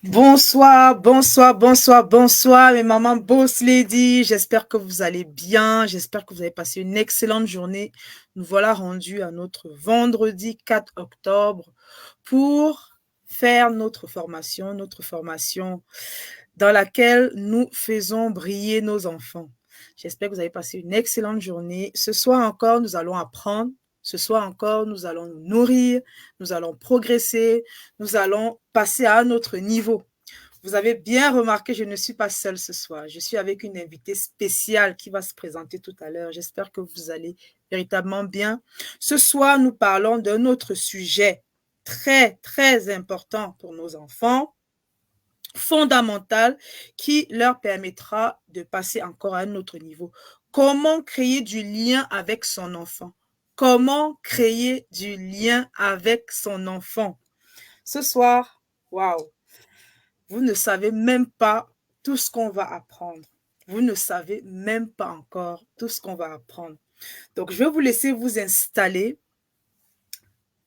Bonsoir, bonsoir, bonsoir, bonsoir, mes mamans boss lady. J'espère que vous allez bien. J'espère que vous avez passé une excellente journée. Nous voilà rendus à notre vendredi 4 octobre pour faire notre formation dans laquelle nous faisons briller nos enfants. J'espère que vous avez passé une excellente journée. Ce soir encore, nous allons apprendre. Ce soir encore, nous allons nous nourrir, nous allons progresser, nous allons passer à un autre niveau. Vous avez bien remarqué, je ne suis pas seule ce soir. Je suis avec une invitée spéciale qui va se présenter tout à l'heure. J'espère que vous allez véritablement bien. Ce soir, nous parlons d'un autre sujet très, très important pour nos enfants, fondamental, qui leur permettra de passer encore à un autre niveau. Comment créer du lien avec son enfant? Comment créer du lien avec son enfant? Ce soir, waouh! Vous ne savez même pas tout ce qu'on va apprendre. Vous ne savez même pas encore tout ce qu'on va apprendre. Donc, je vais vous laisser vous installer.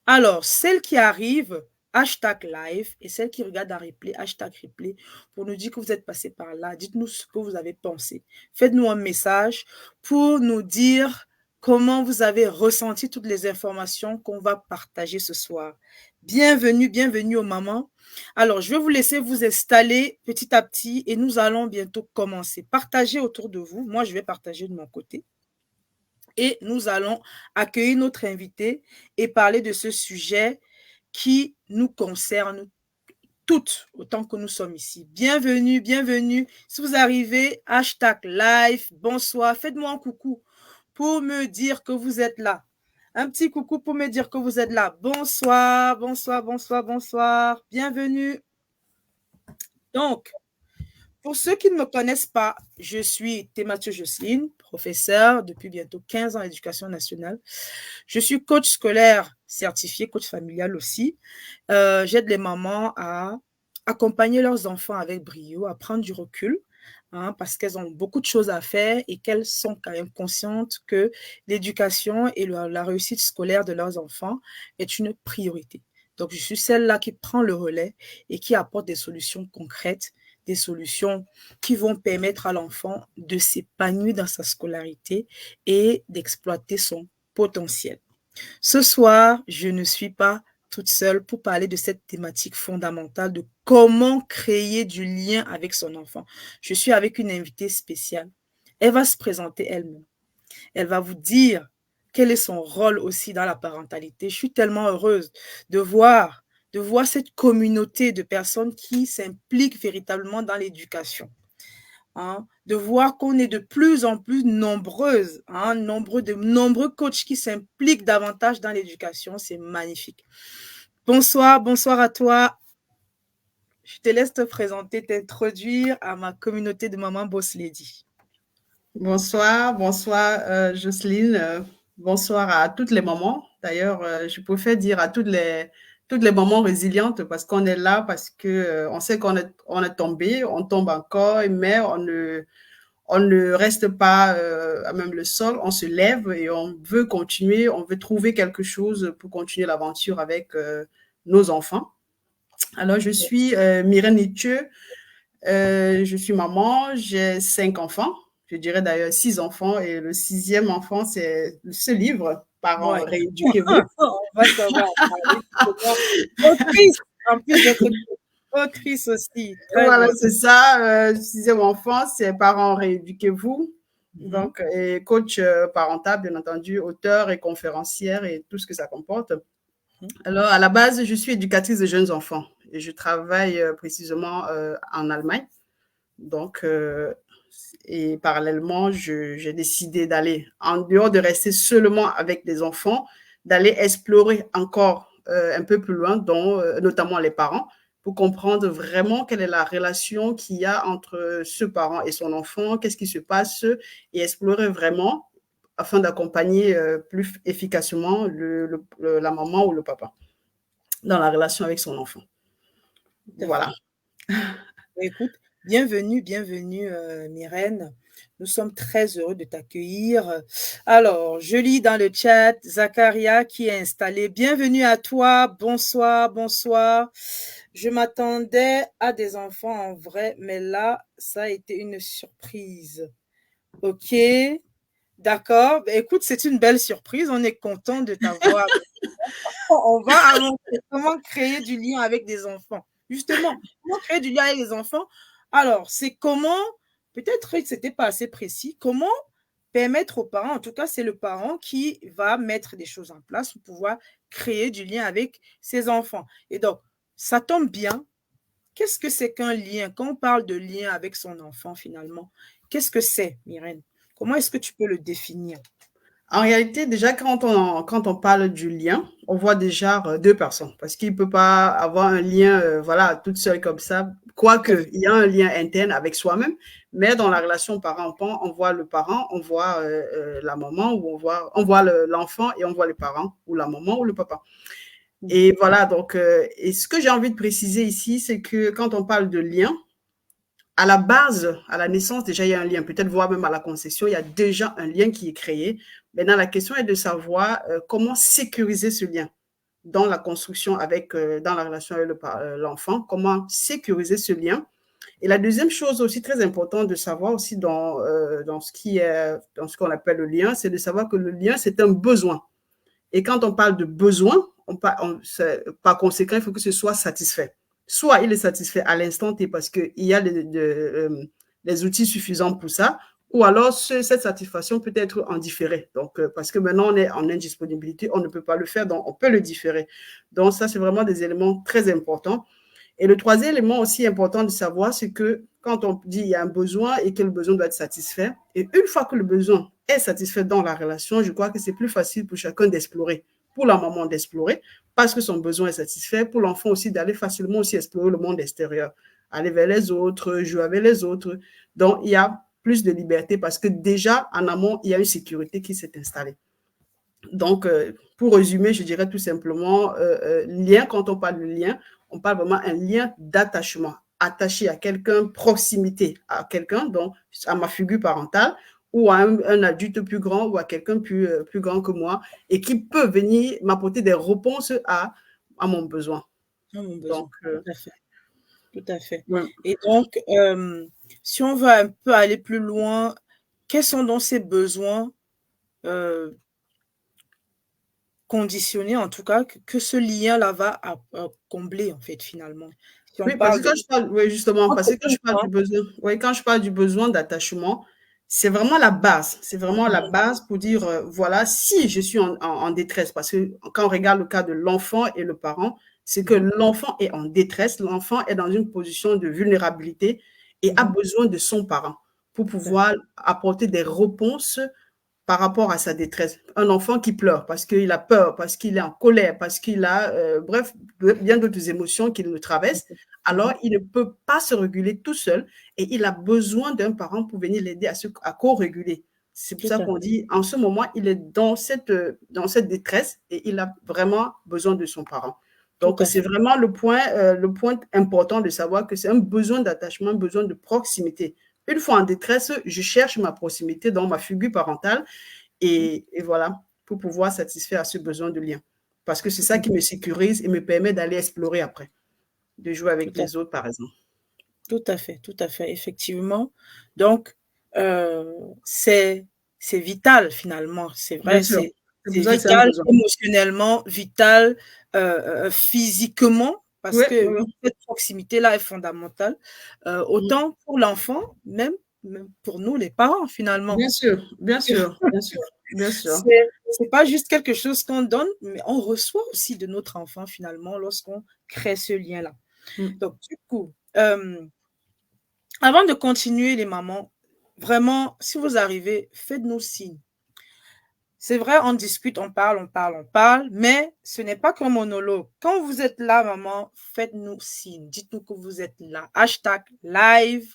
Alors, celle qui arrive, hashtag live, et celle qui regarde en replay, hashtag replay, pour nous dire que vous êtes passé par là. Dites-nous ce que vous avez pensé. Faites-nous un message pour nous dire comment vous avez ressenti toutes les informations qu'on va partager ce soir. Bienvenue, bienvenue aux mamans. Alors, je vais vous laisser vous installer petit à petit et nous allons bientôt commencer. Partagez autour de vous. Moi, je vais partager de mon côté. Et nous allons accueillir notre invité et parler de ce sujet qui nous concerne toutes, autant que nous sommes ici. Bienvenue, bienvenue. Si vous arrivez, hashtag live, bonsoir. Faites-moi un coucou pour me dire que vous êtes là. Un petit coucou pour me dire que vous êtes là. Bonsoir, bonsoir, bonsoir, bonsoir. Bienvenue. Donc, pour ceux qui ne me connaissent pas, je suis Thémathieu Jocelyne, professeure depuis bientôt 15 ans à l'éducation nationale. Je suis coach scolaire certifié, coach familial aussi. J'aide les mamans à accompagner leurs enfants avec brio, à prendre du recul, parce qu'elles ont beaucoup de choses à faire et qu'elles sont quand même conscientes que l'éducation et la réussite scolaire de leurs enfants est une priorité. Donc, je suis celle-là qui prend le relais et qui apporte des solutions concrètes, des solutions qui vont permettre à l'enfant de s'épanouir dans sa scolarité et d'exploiter son potentiel. Ce soir, je ne suis pas toute seule pour parler de cette thématique fondamentale de comment créer du lien avec son enfant. Je suis avec une invitée spéciale. Elle va se présenter elle-même. Elle va vous dire quel est son rôle aussi dans la parentalité. Je suis tellement heureuse de voir cette communauté de personnes qui s'impliquent véritablement dans l'éducation. De voir qu'on est de plus en plus nombreuses, nombreux coachs qui s'impliquent davantage dans l'éducation, c'est magnifique. Bonsoir, bonsoir à toi. Je te laisse te présenter, t'introduire à ma communauté de Maman Boss Lady. Bonsoir, bonsoir Jocelyne, bonsoir à toutes les mamans. D'ailleurs, je préfère dire à toutes les mamans résilientes parce qu'on est là, parce que on sait on est tombé, on tombe encore, mais on ne reste pas à même le sol, on se lève et on veut continuer, on veut trouver quelque chose pour continuer l'aventure avec nos enfants. Alors, je suis Myrène Nietzsche, je suis maman, j'ai 5 enfants. Je dirais d'ailleurs 6 enfants et le sixième enfant, c'est ce livre, Parents, Ouais. rééduquez-vous. On va savoir parler. Autrice, en plus d'être autrice aussi. Très Voilà, bien. c'est ça. Sixième enfant, c'est Parents, rééduquez-vous. Mhm. Donc, et coach parental, bien entendu, auteur et conférencière et tout ce que ça comporte. Alors, à la base, je suis éducatrice de jeunes enfants et je travaille précisément en Allemagne. Donc, et parallèlement, j'ai décidé d'aller, en dehors de rester seulement avec les enfants, d'aller explorer encore un peu plus loin, dont notamment les parents, pour comprendre vraiment quelle est la relation qu'il y a entre ce parent et son enfant, qu'est-ce qui se passe, et explorer vraiment afin d'accompagner plus efficacement la maman ou le papa dans la relation avec son enfant. Tout à fait. Voilà. Écoute, bienvenue, bienvenue, Myrène. Nous sommes très heureux de t'accueillir. Alors, je lis dans le chat Zacharia qui est installé. Bienvenue à toi. Bonsoir, bonsoir. Je m'attendais à des enfants en vrai, mais là, ça a été une surprise. Ok, d'accord. Ben, écoute, c'est une belle surprise. On est content de t'avoir. On va annoncer comment créer du lien avec des enfants. Justement, comment créer du lien avec les enfants? Alors, c'est comment, peut-être que ce n'était pas assez précis, comment permettre aux parents, en tout cas, c'est le parent qui va mettre des choses en place pour pouvoir créer du lien avec ses enfants. Et donc, ça tombe bien. Qu'est-ce que c'est qu'un lien? Quand on parle de lien avec son enfant, finalement, qu'est-ce que c'est, Myrène? Comment est-ce que tu peux le définir? En réalité, déjà, quand on parle du lien, on voit déjà deux personnes. Parce qu'il ne peut pas avoir un lien, voilà, toute seule comme ça. Tout à Quoique, fait. il y a un lien interne avec soi-même. Mais dans la relation parent-enfant, on voit le parent, on voit la maman, ou on voit l'enfant et on voit les parents, ou la maman ou le papa. Et voilà, donc, et ce que j'ai envie de préciser ici, c'est que quand on parle de lien, à la base, à la naissance, déjà, il y a un lien. Peut-être voire même à la conception, il y a déjà un lien qui est créé. Maintenant, la question est de savoir comment sécuriser ce lien dans la construction avec, dans la relation avec l'enfant, comment sécuriser ce lien. Et la deuxième chose aussi très importante de savoir aussi dans ce qui est, dans ce qu'on appelle le lien, c'est de savoir que le lien, c'est un besoin. Et quand on parle de besoin, par conséquent, il faut que ce soit satisfait. Soit il est satisfait à l'instant T parce qu'il y a les outils suffisants pour ça, ou alors cette satisfaction peut être en différé. Donc, parce que maintenant on est en indisponibilité, on ne peut pas le faire, donc on peut le différer. Donc, ça, c'est vraiment des éléments très importants. Et le troisième élément aussi important de savoir, c'est que quand on dit il y a un besoin et que le besoin doit être satisfait, et une fois que le besoin est satisfait dans la relation, je crois que c'est plus facile pour chacun d'explorer, pour la maman d'explorer, parce que son besoin est satisfait, pour l'enfant aussi d'aller facilement aussi explorer le monde extérieur, aller vers les autres, jouer avec les autres. Donc, il y a plus de liberté parce que déjà, en amont, il y a une sécurité qui s'est installée. Donc, pour résumer, je dirais tout simplement, lien, quand on parle de lien, on parle vraiment d'un lien d'attachement, attaché à quelqu'un, proximité à quelqu'un, donc à ma figure parentale, ou à un adulte plus grand, ou à quelqu'un plus grand que moi, et qui peut venir m'apporter des réponses à mon besoin. Ah, mon Donc, besoin. Tout à fait. Tout à fait. ouais. Et donc, si on veut un peu aller plus loin, quels sont donc ces besoins conditionnés, en tout cas, que ce lien-là va à combler, en fait, finalement? Si on Oui, parce parle que de... quand je parle, oui, justement, parce que quand je parle du besoin, oui, quand je parle du besoin d'attachement, c'est vraiment la base. C'est vraiment la base pour dire, voilà, si je suis en détresse, parce que quand on regarde le cas de l'enfant et le parent, c'est que l'enfant est en détresse, l'enfant est dans une position de vulnérabilité et a besoin de son parent pour pouvoir apporter des réponses par rapport à sa détresse. Un enfant qui pleure parce qu'il a peur, parce qu'il est en colère, parce qu'il a, bref, bien d'autres émotions qui le traversent, alors il ne peut pas se réguler tout seul et il a besoin d'un parent pour venir l'aider à co-réguler. C'est pour Tout ça à qu'on fait. dit, en ce moment, il est dans cette détresse et il a vraiment besoin de son parent. Tout Donc, à c'est fait. vraiment le point important de savoir que c'est un besoin d'attachement, un besoin de proximité. Une fois en détresse, je cherche ma proximité dans ma figure parentale et voilà, pour pouvoir satisfaire à ce besoin de lien. Parce que c'est ça qui me sécurise et me permet d'aller explorer après, de jouer Tout avec à les autres, par exemple. tout à fait, effectivement. Donc, c'est vital finalement, c'est Bien vrai, sûr. C'est c'est pour ça que c'est un vital besoin. émotionnellement, vital physiquement, parce Oui, que oui, oui. oui, cette proximité-là est fondamentale, autant pour l'enfant, même pour nous les parents finalement. Bien sûr, bien sûr, bien sûr, bien sûr. C'est pas juste quelque chose qu'on donne, mais on reçoit aussi de notre enfant finalement lorsqu'on crée ce lien-là. Mm. Donc du coup, avant de continuer les mamans, vraiment, si vous arrivez, faites-nous signe. C'est vrai, on discute, on parle, on parle, on parle, mais ce n'est pas qu'un monologue. Quand vous êtes là, maman, faites-nous signe. Dites-nous que vous êtes là. Hashtag live,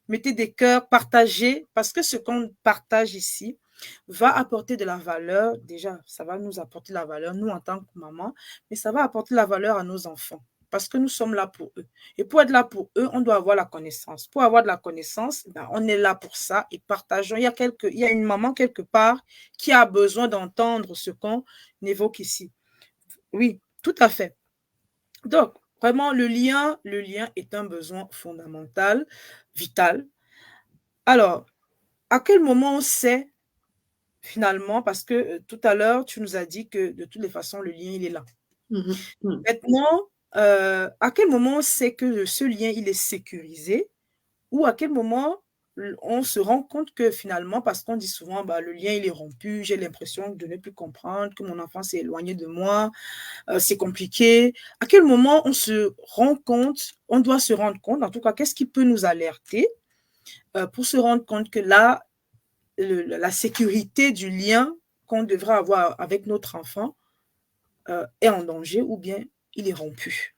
mettez des cœurs, partagez, parce que ce qu'on partage ici va apporter de la valeur. Déjà, ça va nous apporter la valeur, nous en tant que maman, mais ça va apporter la valeur à nos enfants. parce que nous sommes là pour eux. Et pour être là pour eux, on doit avoir la connaissance. Pour avoir de la connaissance, ben, on est là pour ça et partageons. Il y a une maman quelque part qui a besoin d'entendre ce qu'on évoque ici. Oui, tout à fait. Donc, vraiment, le lien est un besoin fondamental, vital. Alors, à quel moment on sait finalement, parce que tout à l'heure, tu nous as dit que de toutes les façons, le lien, il est là. Maintenant, à quel moment on sait que ce lien, il est sécurisé ou à quel moment on se rend compte que finalement, parce qu'on dit souvent, bah, le lien, il est rompu, j'ai l'impression de ne plus comprendre, que mon enfant s'est éloigné de moi, c'est compliqué. À quel moment on se rend compte, on doit se rendre compte, en tout cas, qu'est-ce qui peut nous alerter pour se rendre compte que là, la sécurité du lien qu'on devrait avoir avec notre enfant est en danger ou bien il est rompu?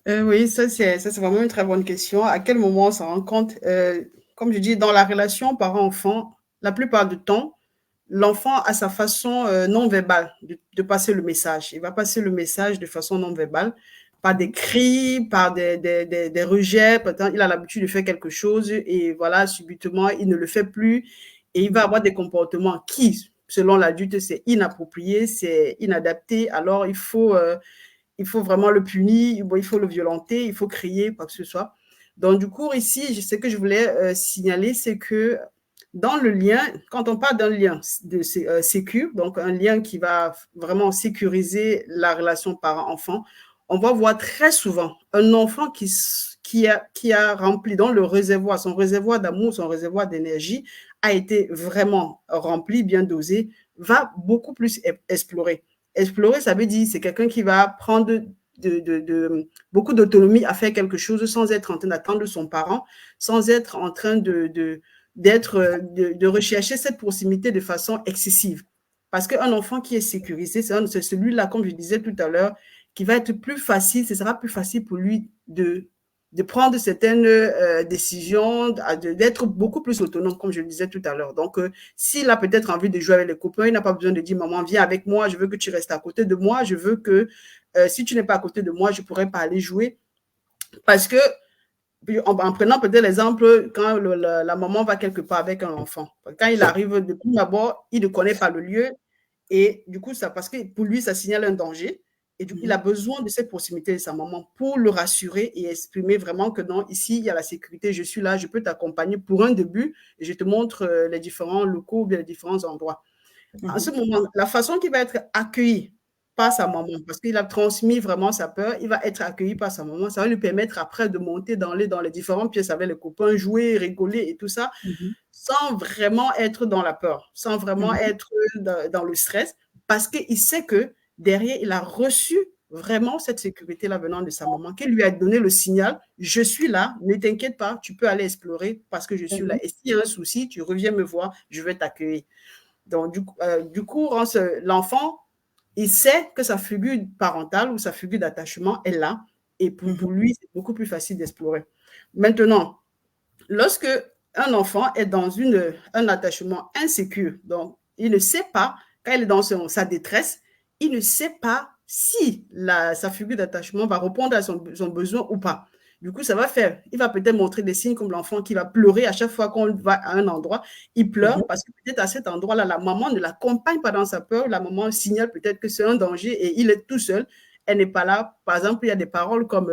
Oui, ça c'est vraiment une très bonne question. À quel moment on s'en rend compte? Comme je dis, dans la relation parent-enfant, la plupart du temps, l'enfant a sa façon non verbale de passer le message. Il va passer le message de façon non verbale, par des cris, par des rejets. Peut-être il a l'habitude de faire quelque chose et voilà, subitement, il ne le fait plus. Et il va avoir des comportements qui, selon l'adulte, c'est inapproprié, c'est inadapté. Alors, il faut vraiment le punir, il faut le violenter, il faut crier, quoi que ce soit. Donc, du coup, ici, ce que je voulais signaler, c'est que dans le lien, quand on parle d'un lien de sécu, donc un lien qui va vraiment sécuriser la relation parent-enfant, on va voir très souvent un enfant qui a rempli, dans le réservoir, son réservoir d'amour, son réservoir d'énergie a été vraiment rempli, bien dosé, va beaucoup plus explorer. Explorer, ça veut dire c'est quelqu'un qui va prendre beaucoup d'autonomie à faire quelque chose sans être en train d'attendre son parent, sans être en train de rechercher cette proximité de façon excessive. Parce qu'un enfant qui est sécurisé, c'est celui-là, comme je disais tout à l'heure, qui va être plus facile, ce sera plus facile pour lui de prendre certaines décisions, d'être beaucoup plus autonome, comme je le disais tout à l'heure. Donc, s'il a peut-être envie de jouer avec les copains, il n'a pas besoin de dire, maman, viens avec moi, je veux que tu restes à côté de moi, je veux que si tu n'es pas à côté de moi, je ne pourrais pas aller jouer. Parce que, en prenant peut-être l'exemple, quand la maman va quelque part avec un enfant, quand il arrive, de prime abord, il ne connaît pas le lieu, et du coup, parce que pour lui, ça signale un danger. Et du coup, il a besoin de cette proximité de sa maman pour le rassurer et exprimer vraiment que non, ici, il y a la sécurité, je suis là, je peux t'accompagner pour un début et je te montre les différents locaux, les différents endroits. À ce moment, la façon qu'il va être accueilli par sa maman, parce qu'il a transmis vraiment sa peur, il va être accueilli par sa maman. Ça va lui permettre après de monter dans les différentes pièces avec les copains, jouer, rigoler et tout ça, sans vraiment être dans la peur, sans vraiment être dans le stress, parce qu'il sait que derrière, il a reçu vraiment cette sécurité-là venant de sa maman, qui lui a donné le signal, je suis là, ne t'inquiète pas, tu peux aller explorer parce que je suis là. Et s'il y a un souci, tu reviens me voir, je vais t'accueillir. Donc, du coup, l'enfant, il sait que sa figure parentale ou sa figure d'attachement est là. Et pour lui, c'est beaucoup plus facile d'explorer. Maintenant, lorsque un enfant est dans un attachement insécure, donc il ne sait pas, quand il est dans sa détresse, il ne sait pas si sa figure d'attachement va répondre à son besoin ou pas. Du coup, ça va faire, il va peut-être montrer des signes comme l'enfant qui va pleurer à chaque fois qu'on va à un endroit. Il pleure parce que peut-être à cet endroit-là, la maman ne l'accompagne pas dans sa peur. La maman signale peut-être que c'est un danger et il est tout seul. Elle n'est pas là. Par exemple, il y a des paroles comme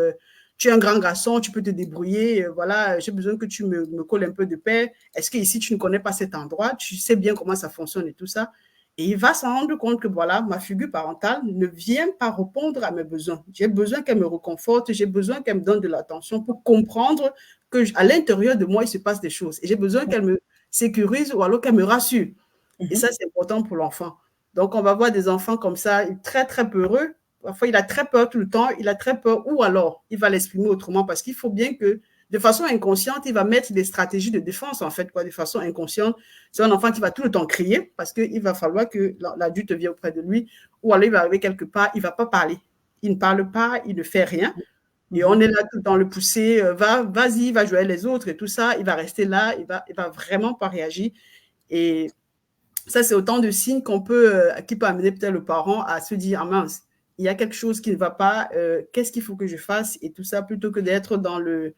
tu es un grand garçon, tu peux te débrouiller. Voilà, j'ai besoin que tu me colles un peu de paix. Est-ce que ici tu ne connais pas cet endroit? Tu sais bien comment ça fonctionne et tout ça. Et il va s'en rendre compte que voilà, ma figure parentale ne vient pas répondre à mes besoins. J'ai besoin qu'elle me réconforte, j'ai besoin qu'elle me donne de l'attention pour comprendre que à l'intérieur de moi, il se passe des choses. Et j'ai besoin qu'elle me sécurise ou alors qu'elle me rassure. Et ça, c'est important pour l'enfant. Donc, on va voir des enfants comme ça, très, très peureux. Parfois, il a très peur tout le temps, il a très peur, ou alors, il va l'exprimer autrement parce qu'il faut bien que de façon inconsciente, il va mettre des stratégies de défense, en fait, quoi, de façon inconsciente. C'est un enfant qui va tout le temps crier parce qu'il va falloir que l'adulte vienne auprès de lui, ou alors il va arriver quelque part, il ne va pas parler. Il ne parle pas, il ne fait rien. Et on est là tout le temps le pousser, vas-y, va jouer les autres et tout ça. Il va rester là, il va vraiment pas réagir. Et ça, c'est autant de signes qui peut amener peut-être le parent à se dire, ah mince, il y a quelque chose qui ne va pas, qu'est-ce qu'il faut que je fasse et tout ça, plutôt que d'être dans le...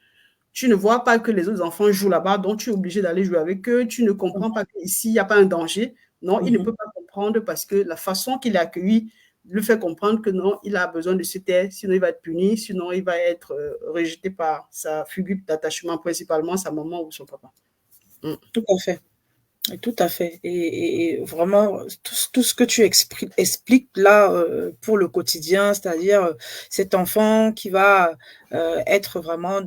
Tu ne vois pas que les autres enfants jouent là-bas, donc tu es obligé d'aller jouer avec eux. Tu ne comprends pas qu'ici, il n'y a pas un danger. Non, il ne peut pas comprendre parce que la façon qu'il est accueilli le fait comprendre que non, il a besoin de se taire, sinon il va être puni, sinon il va être rejeté par sa figure d'attachement, principalement sa maman ou son papa. Tout à fait. Tout à fait. Et vraiment, tout ce que tu expliques là pour le quotidien, c'est-à-dire cet enfant qui va être vraiment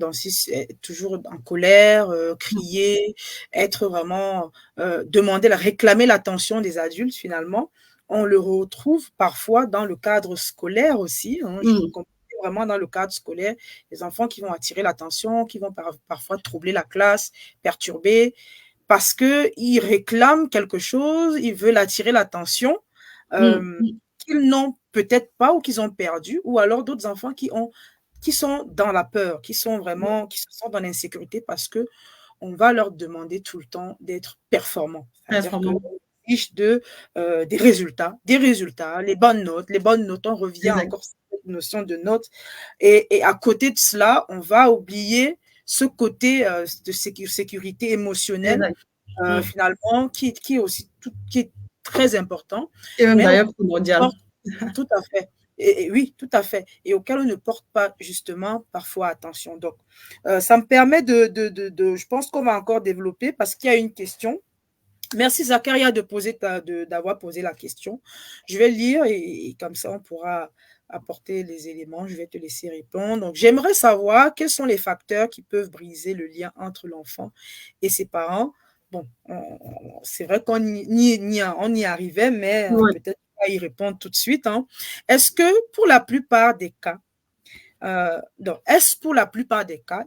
toujours en colère, crier, être vraiment réclamer l'attention des adultes finalement. On le retrouve parfois dans le cadre scolaire aussi. Je peux comprendre vraiment dans le cadre scolaire, les enfants qui vont attirer l'attention, qui vont parfois troubler la classe, perturber, parce qu'ils réclament quelque chose, ils veulent attirer l'attention qu'ils n'ont peut-être pas ou qu'ils ont perdu, ou alors d'autres enfants qui sont dans la peur, qui sont vraiment, qui se sentent dans l'insécurité parce que on va leur demander tout le temps d'être performants. C'est-à-dire que riche des résultats, les bonnes notes, on revient encore sur cette notion de notes. Et à côté de cela, on va oublier ce côté de sécurité émotionnelle, finalement, qui est aussi qui est très important. Et même d'ailleurs primordial. Tout à fait. Et oui, tout à fait. Et auquel on ne porte pas justement parfois attention. Donc, ça me permet je pense qu'on va encore développer parce qu'il y a une question. Merci Zakaria d'avoir posé la question. Je vais lire et comme ça on pourra apporter les éléments. Je vais te laisser répondre. Donc, j'aimerais savoir quels sont les facteurs qui peuvent briser le lien entre l'enfant et ses parents. Bon, c'est vrai qu'on y arrivait, mais peut-être pas y répondre tout de suite. Est-ce que pour la plupart des cas,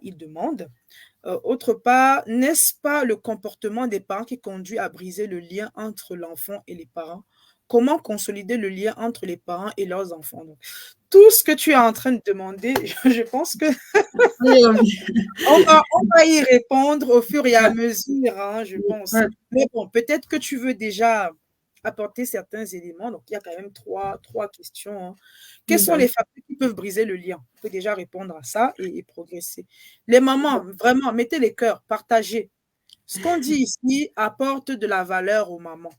il demande, autre part, n'est-ce pas le comportement des parents qui conduit à briser le lien entre l'enfant et les parents? Comment consolider le lien entre les parents et leurs enfants? Donc, tout ce que tu es en train de demander, je pense que on va y répondre au fur et à mesure, je pense. Mais bon, peut-être que tu veux déjà apporter certains éléments. Donc, il y a quand même trois questions. Quels sont les facteurs qui peuvent briser le lien? On peut déjà répondre à ça et progresser. Les mamans, vraiment, mettez les cœurs, partagez. Ce qu'on dit ici apporte de la valeur aux mamans.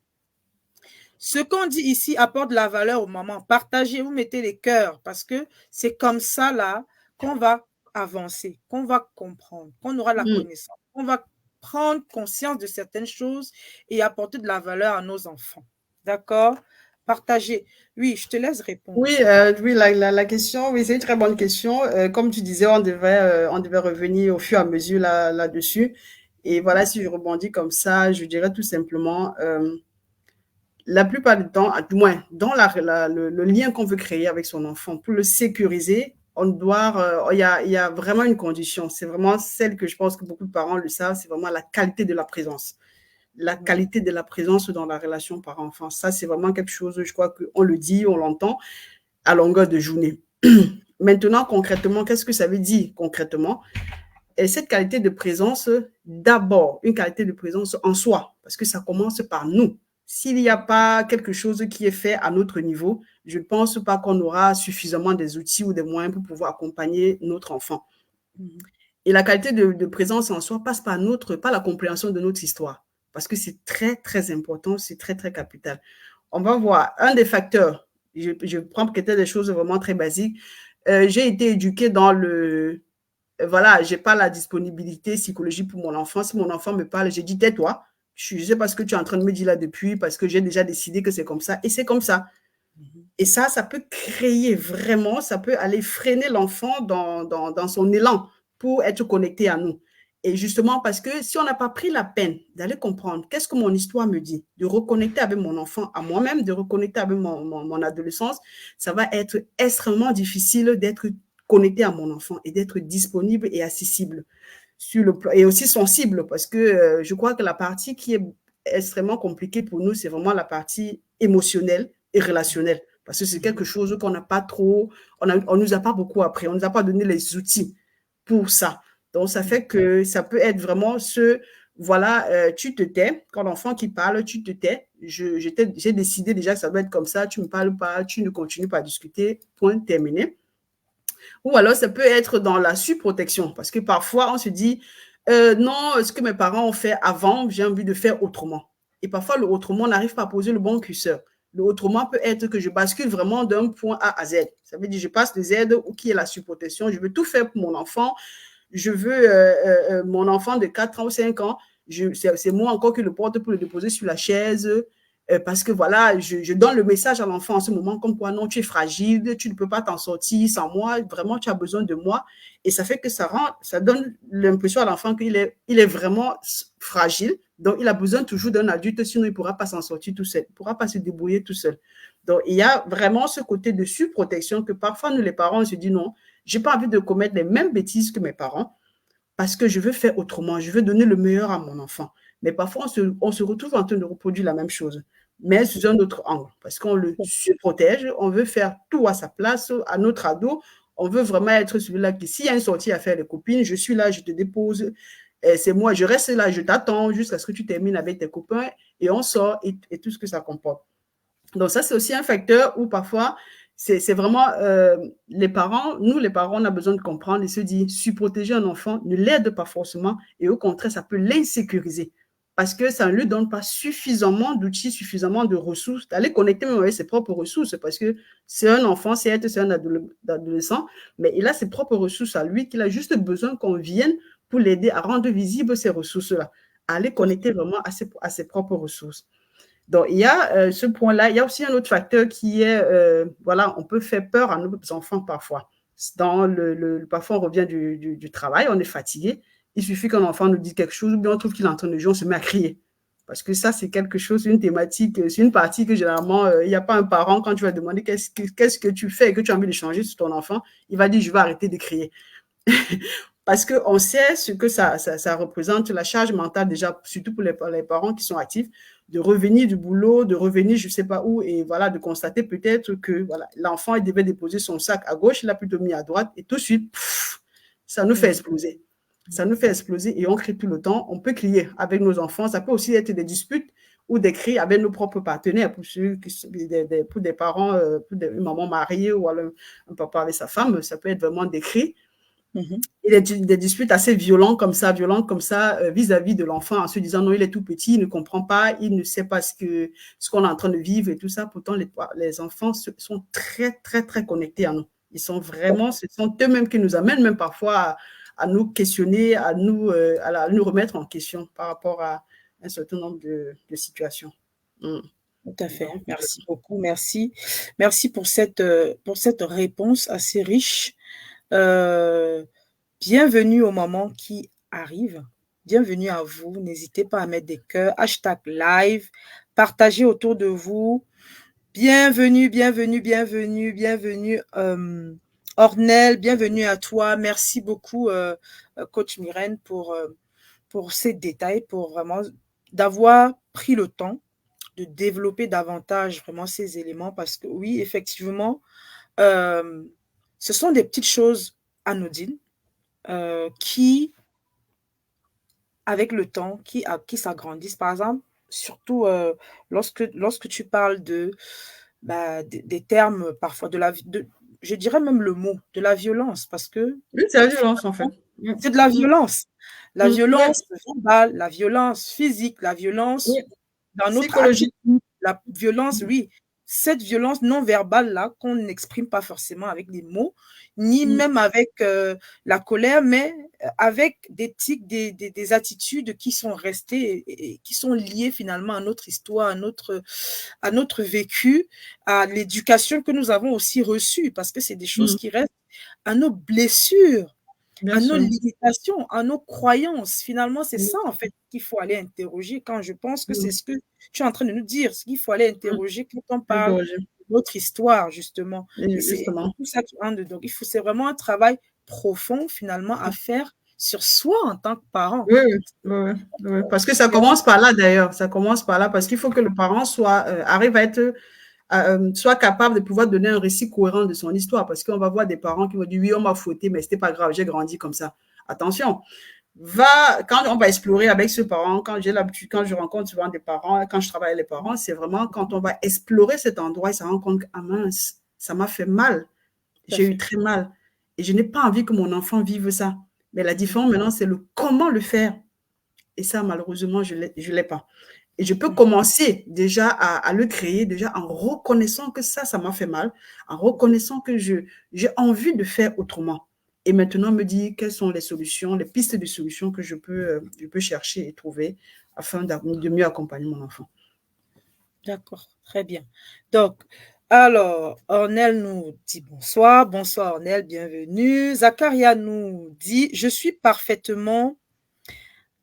Ce qu'on dit ici apporte de la valeur aux mamans. Partagez, vous mettez les cœurs parce que c'est comme ça là qu'on va avancer, qu'on va comprendre, qu'on aura la connaissance, qu'on va prendre conscience de certaines choses et apporter de la valeur à nos enfants. D'accord? Partagez. Oui, je te laisse répondre. Oui, la question, oui, c'est une très bonne question. Comme tu disais, on devait revenir au fur et à mesure là-dessus. Et voilà, si je rebondis comme ça, je dirais tout simplement, la plupart du temps, du moins dans le lien qu'on veut créer avec son enfant, pour le sécuriser, il y a vraiment une condition. C'est vraiment celle que je pense que beaucoup de parents le savent, c'est vraiment la qualité de la présence. La qualité de la présence dans la relation parent-enfant. Ça, c'est vraiment quelque chose, je crois qu'on le dit, on l'entend à longueur de journée. Maintenant, concrètement, qu'est-ce que ça veut dire concrètement? Et cette qualité de présence, d'abord, une qualité de présence en soi, parce que ça commence par nous. S'il n'y a pas quelque chose qui est fait à notre niveau, je ne pense pas qu'on aura suffisamment des outils ou des moyens pour pouvoir accompagner notre enfant. Et la qualité de présence en soi passe par la compréhension de notre histoire, parce que c'est très, très important, c'est très, très capital. On va voir un des facteurs, je prends peut-être des choses vraiment très basiques. J'ai été éduquée dans voilà, je n'ai pas la disponibilité psychologique pour mon enfant. Si mon enfant me parle, je dis tais-toi. Je ne sais pas ce que tu es en train de me dire là depuis, parce que j'ai déjà décidé que c'est comme ça, et c'est comme ça. Et ça peut créer vraiment, ça peut aller freiner l'enfant dans son élan pour être connecté à nous. Et justement, parce que si on n'a pas pris la peine d'aller comprendre qu'est-ce que mon histoire me dit, de reconnecter avec mon enfant à moi-même, de reconnecter avec mon adolescence, ça va être extrêmement difficile d'être connecté à mon enfant et d'être disponible et accessible et aussi sensible, parce que je crois que la partie qui est extrêmement compliquée pour nous, c'est vraiment la partie émotionnelle et relationnelle, parce que c'est quelque chose qu'on n'a pas trop, on nous a pas beaucoup appris, on nous a pas donné les outils pour ça. Donc, ça fait que ça peut être vraiment voilà, tu te tais, quand l'enfant qui parle, tu te tais, j'ai décidé déjà que ça doit être comme ça, tu ne me parles pas, tu ne continues pas à discuter, point terminé. Ou alors, ça peut être dans la surprotection, parce que parfois, on se dit, non, ce que mes parents ont fait avant, j'ai envie de faire autrement. Et parfois, le autrement n'arrive pas à poser le bon curseur. Le autrement peut être que je bascule vraiment d'un point A à Z. Ça veut dire, je passe de Z qui est la surprotection. Je veux tout faire pour mon enfant. Je veux mon enfant de 4 ans ou 5 ans. C'est moi encore qui le porte pour le déposer sur la chaise. Parce que voilà, je donne le message à l'enfant en ce moment comme quoi non, tu es fragile, tu ne peux pas t'en sortir sans moi, vraiment tu as besoin de moi. Et ça fait que ça donne l'impression à l'enfant qu'il est vraiment fragile, donc il a besoin toujours d'un adulte, sinon il ne pourra pas s'en sortir tout seul, il ne pourra pas se débrouiller tout seul. Donc il y a vraiment ce côté de surprotection que parfois nous les parents on se dit non, je n'ai pas envie de commettre les mêmes bêtises que mes parents parce que je veux faire autrement, je veux donner le meilleur à mon enfant. Mais parfois, on se retrouve en train de reproduire la même chose, mais sous un autre angle, parce qu'on le surprotège, on veut faire tout à sa place, à notre ado, on veut vraiment être celui-là qui, s'il y a une sortie à faire les copines, je suis là, je te dépose, c'est moi, je reste là, je t'attends jusqu'à ce que tu termines avec tes copains, et on sort, et tout ce que ça comporte. Donc ça, c'est aussi un facteur où parfois, c'est vraiment les parents, nous les parents, on a besoin de comprendre et se dire, surprotéger un enfant ne l'aide pas forcément et au contraire, ça peut l'insécuriser parce que ça ne lui donne pas suffisamment d'outils, suffisamment de ressources, d'aller connecter même avec ses propres ressources parce que c'est un enfant, c'est un adolescent, mais il a ses propres ressources à lui qu'il a juste besoin qu'on vienne pour l'aider à rendre visibles ces ressources-là, à aller connecter vraiment à ses propres ressources. Donc, il y a ce point-là. Il y a aussi un autre facteur qui est, voilà, on peut faire peur à nos enfants parfois. Parfois, on revient du travail, on est fatigué. Il suffit qu'un enfant nous dise quelque chose ou bien on trouve qu'il est en train de jouer, on se met à crier. Parce que ça, c'est quelque chose, une thématique, c'est une partie que généralement, il n'y a pas un parent, quand tu vas demander qu'est-ce que tu fais et que tu as envie de changer sur ton enfant, il va dire, je vais arrêter de crier. Parce qu'on sait ce que ça représente, la charge mentale déjà, surtout pour les parents qui sont actifs, de revenir du boulot, de revenir je ne sais pas où, et voilà, de constater peut-être que voilà, l'enfant il devait déposer son sac à gauche, il l'a plutôt mis à droite, et tout de suite, ça nous fait exploser. Ça nous fait exploser et on crie tout le temps. On peut crier avec nos enfants. Ça peut aussi être des disputes ou des cris avec nos propres partenaires, pour des parents, pour une maman mariée ou alors un papa avec sa femme, ça peut être vraiment des cris. Et des disputes assez violentes comme ça, vis-à-vis de l'enfant, en se disant non, il est tout petit, il ne comprend pas, il ne sait pas ce qu'on est en train de vivre et tout ça. Pourtant, les enfants sont très, très, très connectés à nous. Ils sont vraiment, ce sont eux-mêmes qui nous amènent même parfois à nous questionner, à nous remettre en question par rapport à un certain nombre de situations. Tout à fait. Merci beaucoup. Merci. Merci pour cette réponse assez riche. Bienvenue au moment qui arrive. Bienvenue à vous. N'hésitez pas à mettre des cœurs. #live. Partagez autour de vous. Bienvenue, bienvenue, bienvenue, bienvenue. Ornel, bienvenue à toi. Merci beaucoup, coach Myrène, pour ces détails, pour vraiment d'avoir pris le temps de développer davantage vraiment ces éléments parce que oui, effectivement, ce sont des petites choses anodines qui, avec le temps, qui s'agrandissent. Par exemple, surtout lorsque tu parles des termes parfois, je dirais même le mot, de la violence, parce que... Oui, c'est la violence, en fait. C'est de la violence. La violence verbale, la violence physique, la violence dans notre attitude, la violence, oui. Cette violence non verbale-là qu'on n'exprime pas forcément avec des mots, ni même avec la colère, mais avec des tics, des attitudes qui sont restées et qui sont liées finalement à notre histoire, à notre vécu, à l'éducation que nous avons aussi reçue, parce que c'est des choses qui restent à nos blessures, à nos limitations, à nos croyances. Finalement, c'est ça, en fait, qu'il faut aller interroger quand je pense que c'est ce que tu es en train de nous dire, ce qu'il faut aller interroger quand on parle de notre histoire, justement. Et c'est tout ça qui rentre dedans. Donc, c'est vraiment un travail profond, finalement, à faire sur soi en tant que parent. Oui. Parce que ça commence par là, d'ailleurs. Ça commence par là, parce qu'il faut que le parent arrive à être... soit capable de pouvoir donner un récit cohérent de son histoire, parce qu'on va voir des parents qui vont dire oui, on m'a fouetté, mais c'était pas grave, j'ai grandi comme ça. Attention, quand on va explorer avec ce parent, quand j'ai l'habitude, quand je rencontre souvent des parents, quand je travaille avec les parents, c'est vraiment quand on va explorer cet endroit et se rend compte que, ah mince, ça m'a fait mal. J'ai eu très mal. Et je n'ai pas envie que mon enfant vive ça. Mais la différence maintenant, c'est le comment le faire. Et ça, malheureusement, je ne l'ai pas. Et je peux commencer déjà à le créer, déjà en reconnaissant que ça m'a fait mal, en reconnaissant que j'ai envie de faire autrement. Et maintenant, me dire quelles sont les solutions, les pistes de solutions que je peux chercher et trouver afin de mieux accompagner mon enfant. D'accord, très bien. Donc, alors, Ornel nous dit bonsoir. Bonsoir, Ornel, bienvenue. Zacharia nous dit, je suis parfaitement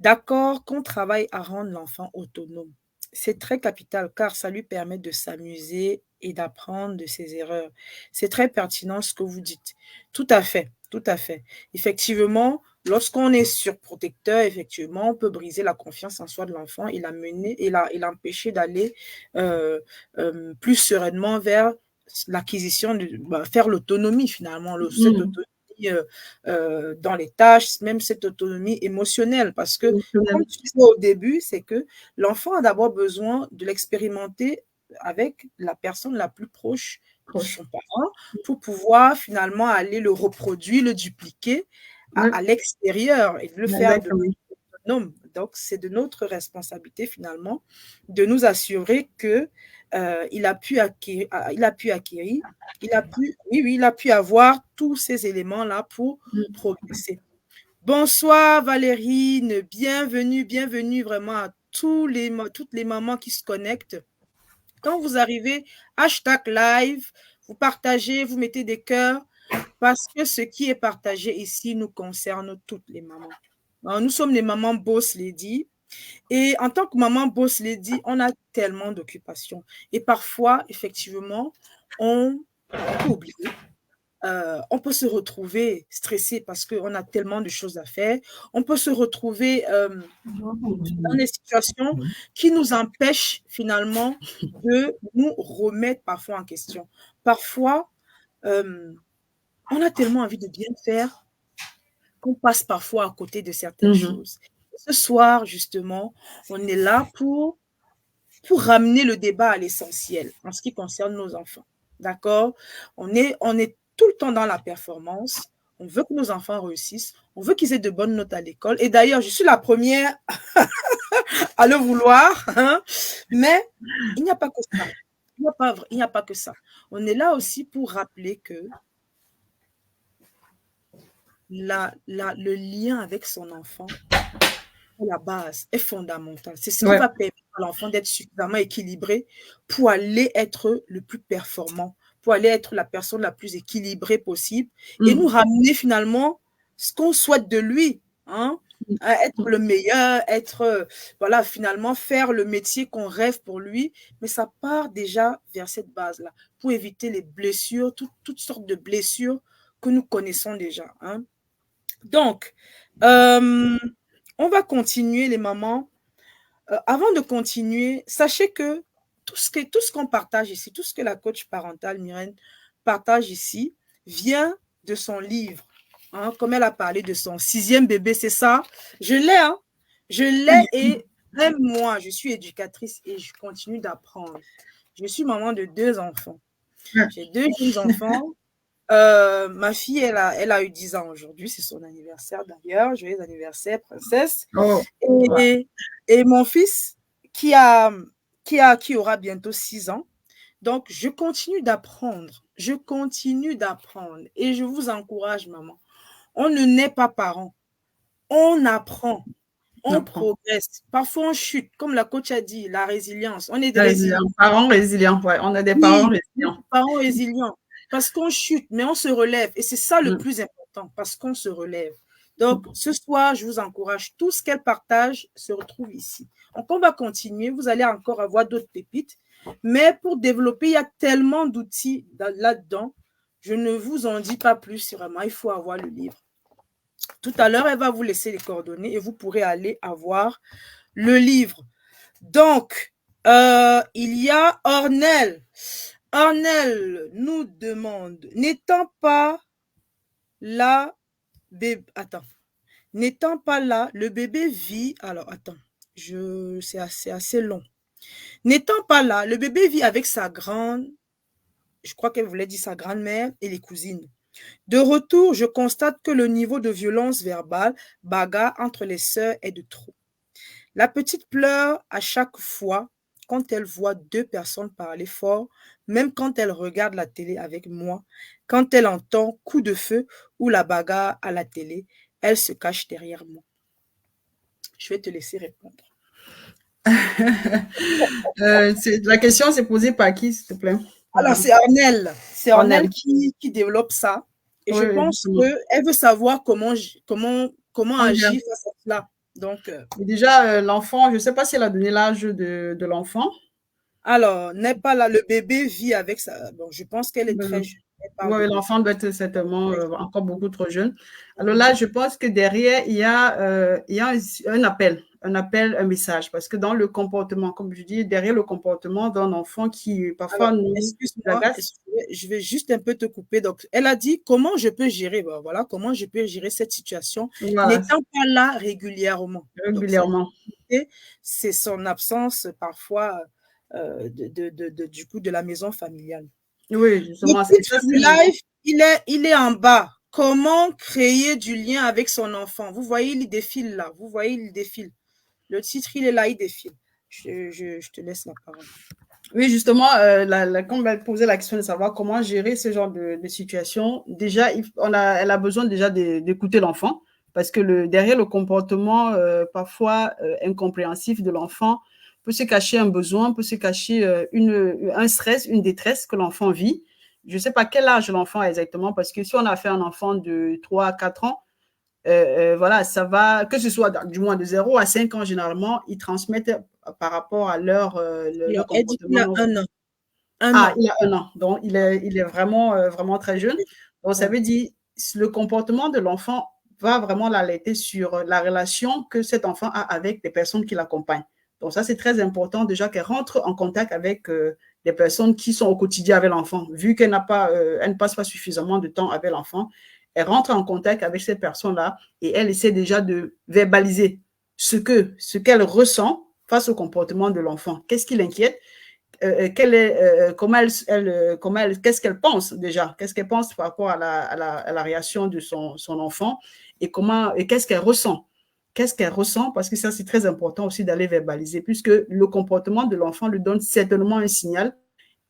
d'accord qu'on travaille à rendre l'enfant autonome. C'est très capital car ça lui permet de s'amuser et d'apprendre de ses erreurs. C'est très pertinent ce que vous dites. Tout à fait, tout à fait. Effectivement, lorsqu'on est surprotecteur, effectivement, on peut briser la confiance en soi de l'enfant et l'amener et l'empêcher d'aller plus sereinement vers l'acquisition, faire l'autonomie finalement, cette autonomie dans les tâches, même cette autonomie émotionnelle. Parce que, comme tu disais au début, c'est que l'enfant a d'abord besoin de l'expérimenter avec la personne la plus proche de son parent pour pouvoir finalement aller le reproduire, le dupliquer à l'extérieur et le faire de autonome. Donc, c'est de notre responsabilité finalement de nous assurer que il a pu avoir tous ces éléments-là pour progresser. Bonsoir Valérine, bienvenue vraiment à toutes les mamans qui se connectent. Quand vous arrivez, #live, vous partagez, vous mettez des cœurs, parce que ce qui est partagé ici nous concerne toutes les mamans. Alors, nous sommes les mamans boss lady. Et en tant que maman boss lady, on a tellement d'occupations. Et parfois, effectivement, on peut oublier. On peut se retrouver stressé parce qu'on a tellement de choses à faire. On peut se retrouver dans des situations qui nous empêchent finalement de nous remettre parfois en question. Parfois, on a tellement envie de bien faire qu'on passe parfois à côté de certaines choses. Ce soir, justement, on est là pour ramener le débat à l'essentiel en ce qui concerne nos enfants. D'accord? On est tout le temps dans la performance. On veut que nos enfants réussissent. On veut qu'ils aient de bonnes notes à l'école. Et d'ailleurs, je suis la première à le vouloir. Hein? Mais il n'y a pas que ça. Il n'y a pas que ça. On est là aussi pour rappeler que le lien avec son enfant, la base, est fondamentale. C'est ce qui va permettre à l'enfant d'être suffisamment équilibré pour aller être le plus performant, pour aller être la personne la plus équilibrée possible et nous ramener finalement ce qu'on souhaite de lui. Hein? Être le meilleur, voilà, finalement faire le métier qu'on rêve pour lui, mais ça part déjà vers cette base-là, pour éviter les blessures, toutes sortes de blessures que nous connaissons déjà. Hein? Donc, on va continuer les mamans. Avant de continuer, sachez que tout ce qu'on partage ici, tout ce que la coach parentale Myrène partage ici, vient de son livre. Hein, comme elle a parlé de son 6e bébé, c'est ça. Je l'ai, hein. Je l'ai et même moi, je suis éducatrice et je continue d'apprendre. Je suis maman de 2 enfants. J'ai 2 jeunes enfants. Ma fille, elle a eu 10 ans aujourd'hui, c'est son anniversaire d'ailleurs. Joyeux anniversaire, princesse. Et mon fils qui aura bientôt 6 ans. Donc, je continue d'apprendre. Et je vous encourage, maman. On ne naît pas parent. On apprend. On progresse. Parfois, on chute. Comme la coach a dit, la résilience. On est des résilients. Parents résilients, ouais. On a des parents résilients. Parents résilients. Parce qu'on chute, mais on se relève. Et c'est ça le plus important, parce qu'on se relève. Donc, ce soir, je vous encourage. Tout ce qu'elle partage se retrouve ici. Donc, on va continuer. Vous allez encore avoir d'autres pépites. Mais pour développer, il y a tellement d'outils là-dedans. Je ne vous en dis pas plus. Vraiment, il faut avoir le livre. Tout à l'heure, elle va vous laisser les coordonnées et vous pourrez aller avoir le livre. Donc, il y a Ornel. Ornel nous demande, n'étant pas la bébé... Attends. N'étant pas là, le bébé vit. Alors, attends, c'est assez long. N'étant pas là, le bébé vit avec sa grande, je crois qu'elle voulait dire sa grand-mère et les cousines. De retour, je constate que le niveau de violence verbale, bagarre entre les sœurs est de trop. La petite pleure à chaque fois quand elle voit deux personnes parler fort, même quand elle regarde la télé avec moi, quand elle entend coup de feu ou la bagarre à la télé, elle se cache derrière moi. Je vais te laisser répondre. La question s'est posée par qui, s'il te plaît? Alors, c'est Ornelle. C'est Ornelle Cornel. qui développe ça. Et je Oui, oui, pense justement. qu'elle veut savoir comment On gère. agir face à cela. Donc, Et déjà, l'enfant, je ne sais pas si elle a donné l'âge de l'enfant. alors, n'est pas là. Le bébé vit avec ça. Bon, je pense qu'elle est très Mhm. jeune. Elle parle de Oui, bébé. l'enfant doit être certainement encore beaucoup trop jeune. Alors là, Mhm. je pense que derrière, il y a un appel, un message. Parce que dans le comportement, comme je dis, derrière le comportement d'un enfant qui parfois Alors, nous excuse-moi, agace. je vais juste un peu te couper. Donc, elle a dit comment je peux gérer, ben, voilà, comment je peux gérer cette situation Voilà, n'étant pas là régulièrement. Donc, régulièrement. c'est son absence parfois du coup de la maison familiale. Oui, Le justement, c'est ça, titre du live, il est en bas. Comment créer du lien avec son enfant? Vous voyez, il défile là. Vous voyez, il défile. Le titre, il est là, il défile. Je te laisse la parole. Oui, justement, quand on va poser la question de savoir comment gérer ce genre de situation, déjà, elle a besoin déjà d'écouter l'enfant parce que derrière le comportement parfois incompréhensif de l'enfant peut se cacher un besoin, peut se cacher un stress, une détresse que l'enfant vit. Je ne sais pas quel âge l'enfant a exactement parce que si on a fait un enfant de 3 à 4 ans, voilà, ça va, que ce soit du moins de 0 à 5 ans, généralement, ils transmettent par rapport à leur Alors, elle dit qu'il a comportement. un an. Un Ah, an. il a 1 an, donc il est vraiment, vraiment très jeune. Donc, ça Ouais. veut dire le comportement de l'enfant va vraiment l'alerter sur la relation que cet enfant a avec les personnes qui l'accompagnent. Donc, ça, c'est très important déjà qu'elle rentre en contact avec les personnes qui sont au quotidien avec l'enfant. Vu qu'elle elle ne passe pas suffisamment de temps avec l'enfant, elle rentre en contact avec ces personnes-là et elle essaie déjà de verbaliser ce qu'elle ressent face au comportement de l'enfant. Qu'est-ce qui l'inquiète? Qu'est-ce qu'elle pense déjà, qu'est-ce qu'elle pense par rapport à la réaction de son enfant et qu'est-ce qu'elle ressent. Qu'est-ce qu'elle ressent? Parce que ça, c'est très important aussi d'aller verbaliser, puisque le comportement de l'enfant lui donne certainement un signal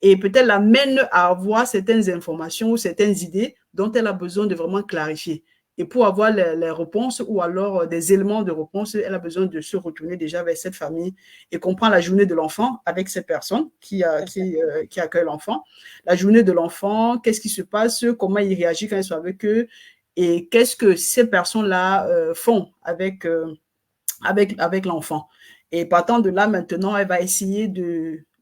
et peut-être l'amène à avoir certaines informations ou certaines idées dont elle a besoin de vraiment clarifier. Et pour avoir les réponses ou alors des éléments de réponse, elle a besoin de se retourner déjà vers cette famille et comprendre la journée de l'enfant avec ces personnes qui accueillent l'enfant. La journée de l'enfant, qu'est-ce qui se passe, comment il réagit quand ils sont avec eux et qu'est-ce que ces personnes-là font avec l'enfant. Et partant de là, maintenant, elle va essayer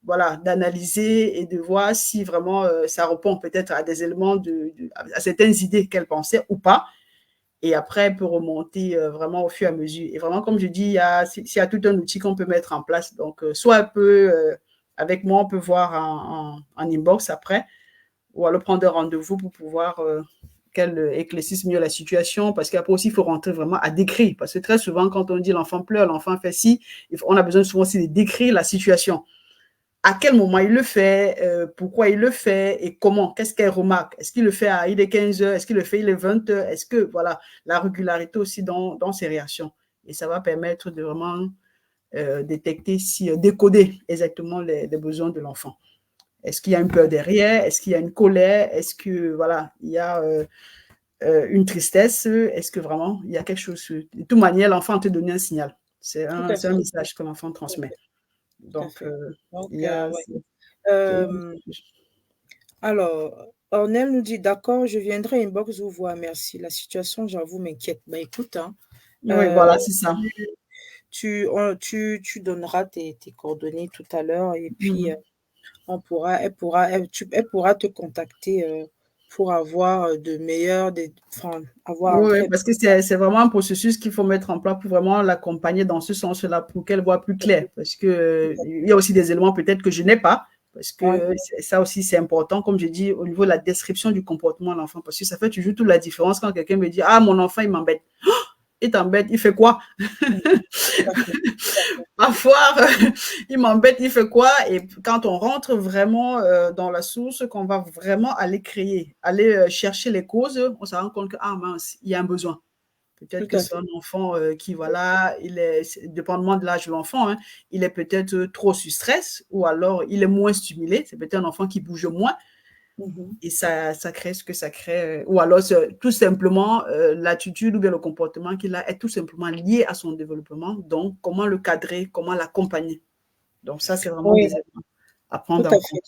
voilà, d'analyser et de voir si vraiment ça répond peut-être à des éléments, à certaines idées qu'elle pensait ou pas. Et après, elle peut remonter vraiment au fur et à mesure. Et vraiment, comme je dis, il y a tout un outil qu'on peut mettre en place. Donc, soit elle peut, avec moi, on peut voir en inbox après, ou alors prendre un rendez-vous pour pouvoir qu'elle éclaircisse mieux la situation, parce qu'après aussi, il faut rentrer vraiment à décrire. Parce que très souvent, quand on dit l'enfant pleure, l'enfant fait ci, on a besoin souvent aussi de décrire la situation. À quel moment il le fait, pourquoi il le fait et comment, qu'est-ce qu'elle remarque. Est-ce qu'il le fait il est 15 heures, est-ce qu'il le fait il est 20 heures, est-ce que, voilà, la régularité aussi dans ses réactions. Et ça va permettre de vraiment détecter, décoder exactement les besoins de l'enfant. Est-ce qu'il y a une peur derrière? Est-ce qu'il y a une colère? Est-ce que, voilà, il y a une tristesse? Est-ce que vraiment, il y a quelque chose? De toute manière, l'enfant te donne un signal. Tout à Un fait. message que l'enfant Tout à transmet. fait. Tout à Donc, fait. Donc, il y a... ouais. c'est- Alors, Ornel nous dit, d'accord, je viendrai inbox vous voir, merci. La situation, j'avoue, m'inquiète. Bah écoute, hein, Oui, euh, voilà, c'est ça. tu donneras tes coordonnées tout à l'heure et puis Mhm. elle pourra te contacter pour avoir enfin, avoir Oui, après. parce que c'est vraiment un processus qu'il faut mettre en place pour vraiment l'accompagner dans ce sens-là, pour qu'elle voit plus clair. Parce que il y a aussi des éléments peut-être que je n'ai pas, parce Ouais, que ça aussi c'est important, comme je dis, au niveau de la description du comportement de l'enfant, parce que ça fait toujours toute la différence quand quelqu'un me dit, ah, mon enfant, il m'embête. il t'embête, il fait quoi? Tout à fait. Parfois, il m'embête, il fait quoi? Et quand on rentre vraiment dans la source, qu'on va vraiment aller créer, aller chercher les causes, on se rend compte que, ah mince, il y a un besoin. Peut-être Tout que à c'est fait. un enfant qui, voilà, dépendamment de l'âge de l'enfant, hein, il est peut-être trop sous stress ou alors il est moins stimulé. C'est peut-être un enfant qui bouge moins Mhm. et ça crée ce que ça crée. Ou alors, tout simplement, l'attitude ou bien le comportement qu'il a est tout simplement lié à son développement. Donc, comment le cadrer, comment l'accompagner. Donc, ça, c'est vraiment Oui, des éléments à tout prendre en à fait. compte.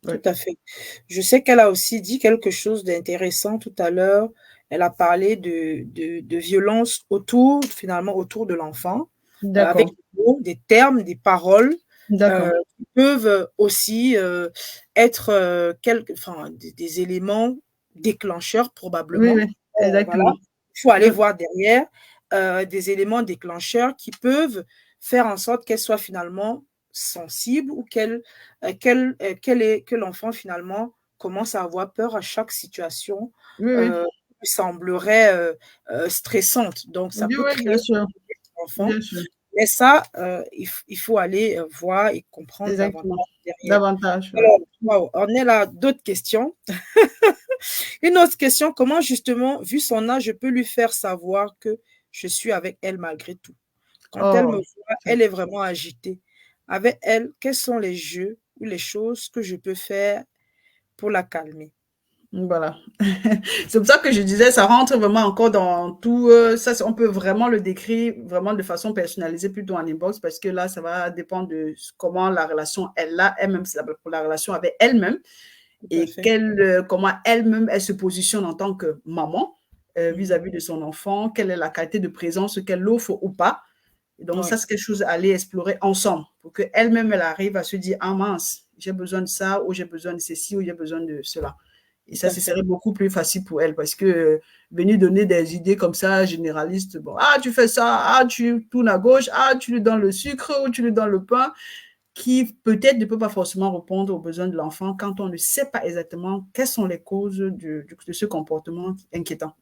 Tout Ouais. à fait. Je sais qu'elle a aussi dit quelque chose d'intéressant tout à l'heure. Elle a parlé de violence autour, finalement, autour de l'enfant, avec D'accord. des mots, des termes, des paroles D'accord. qui peuvent aussi être enfin, des éléments déclencheurs, Oui, probablement. oui, Voilà. exactement. Il faut aller Ouais. voir derrière des éléments déclencheurs qui peuvent faire en sorte qu'elle soit finalement sensible ou que l'enfant finalement commence à avoir peur à chaque situation Oui, oui. euh, qui semblerait stressante. Donc, ça Oui, peut oui, créer bien sûr. l'enfant. Bien sûr. Mais ça, il faut aller voir et comprendre Exactement. davantage derrière. Davantage, ouais. Alors, wow, on est là, d'autres questions. Une autre question, comment justement, vu son âge, je peux lui faire savoir que je suis avec elle malgré tout? Quand elle me Oh, voit, elle est vraiment agitée. Avec elle, quels sont les jeux ou les choses que je peux faire pour la calmer? voilà. C'est pour ça que je disais, ça rentre vraiment encore dans tout. Ça, on peut vraiment le décrire vraiment de façon personnalisée plutôt en inbox parce que là, ça va dépendre de comment la relation elle a elle-même, c'est pour la relation avec elle-même Tout à et fait. comment elle-même elle se positionne en tant que maman Mhm. vis-à-vis de son enfant, quelle est la qualité de présence qu'elle offre ou pas. Et donc, ça, Ouais, c'est quelque chose à aller explorer ensemble pour qu'elle-même, elle arrive à se dire, ah mince, j'ai besoin de ça, ou j'ai besoin de ceci, ou j'ai besoin de cela. Et tout ça, à ce fait. serait beaucoup plus facile pour elle parce que venir donner des idées comme ça, généralistes, bon, ah, tu fais ça, ah, tu tournes à gauche, ah, tu lui donnes le sucre ou tu lui donnes le pain, qui peut-être ne peut pas forcément répondre aux besoins de l'enfant quand on ne sait pas exactement quelles sont les causes de ce comportement inquiétant.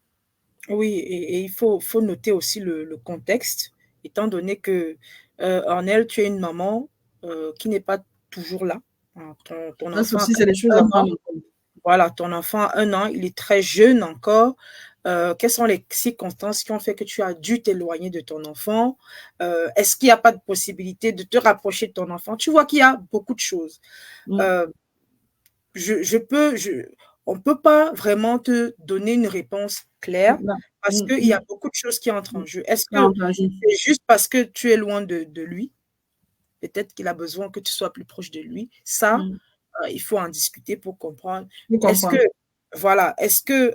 Oui, et il faut noter aussi le contexte, étant donné que en elle, tu es une maman qui n'est pas toujours là. Hein, ton Ça enfant a aussi, quand c'est des choses même à 1 an. prendre en compte. Voilà, ton enfant a 1 an, il est très jeune encore. Quelles sont les circonstances qui ont fait que tu as dû t'éloigner de ton enfant? Est-ce qu'il n'y a pas de possibilité de te rapprocher de ton enfant? Tu vois qu'il y a beaucoup de choses. Mm. Euh, on ne peut pas vraiment te donner une réponse claire Là. parce Mm, qu'il y a mm, beaucoup de choses qui entrent en mm. jeu. Est-ce J'ai que entendu. c'est juste parce que tu es loin de lui? Peut-être qu'il a besoin que tu sois plus proche de lui. Ça, Mm. il faut en discuter pour comprendre. Je Est-ce que, comprends. voilà, est-ce que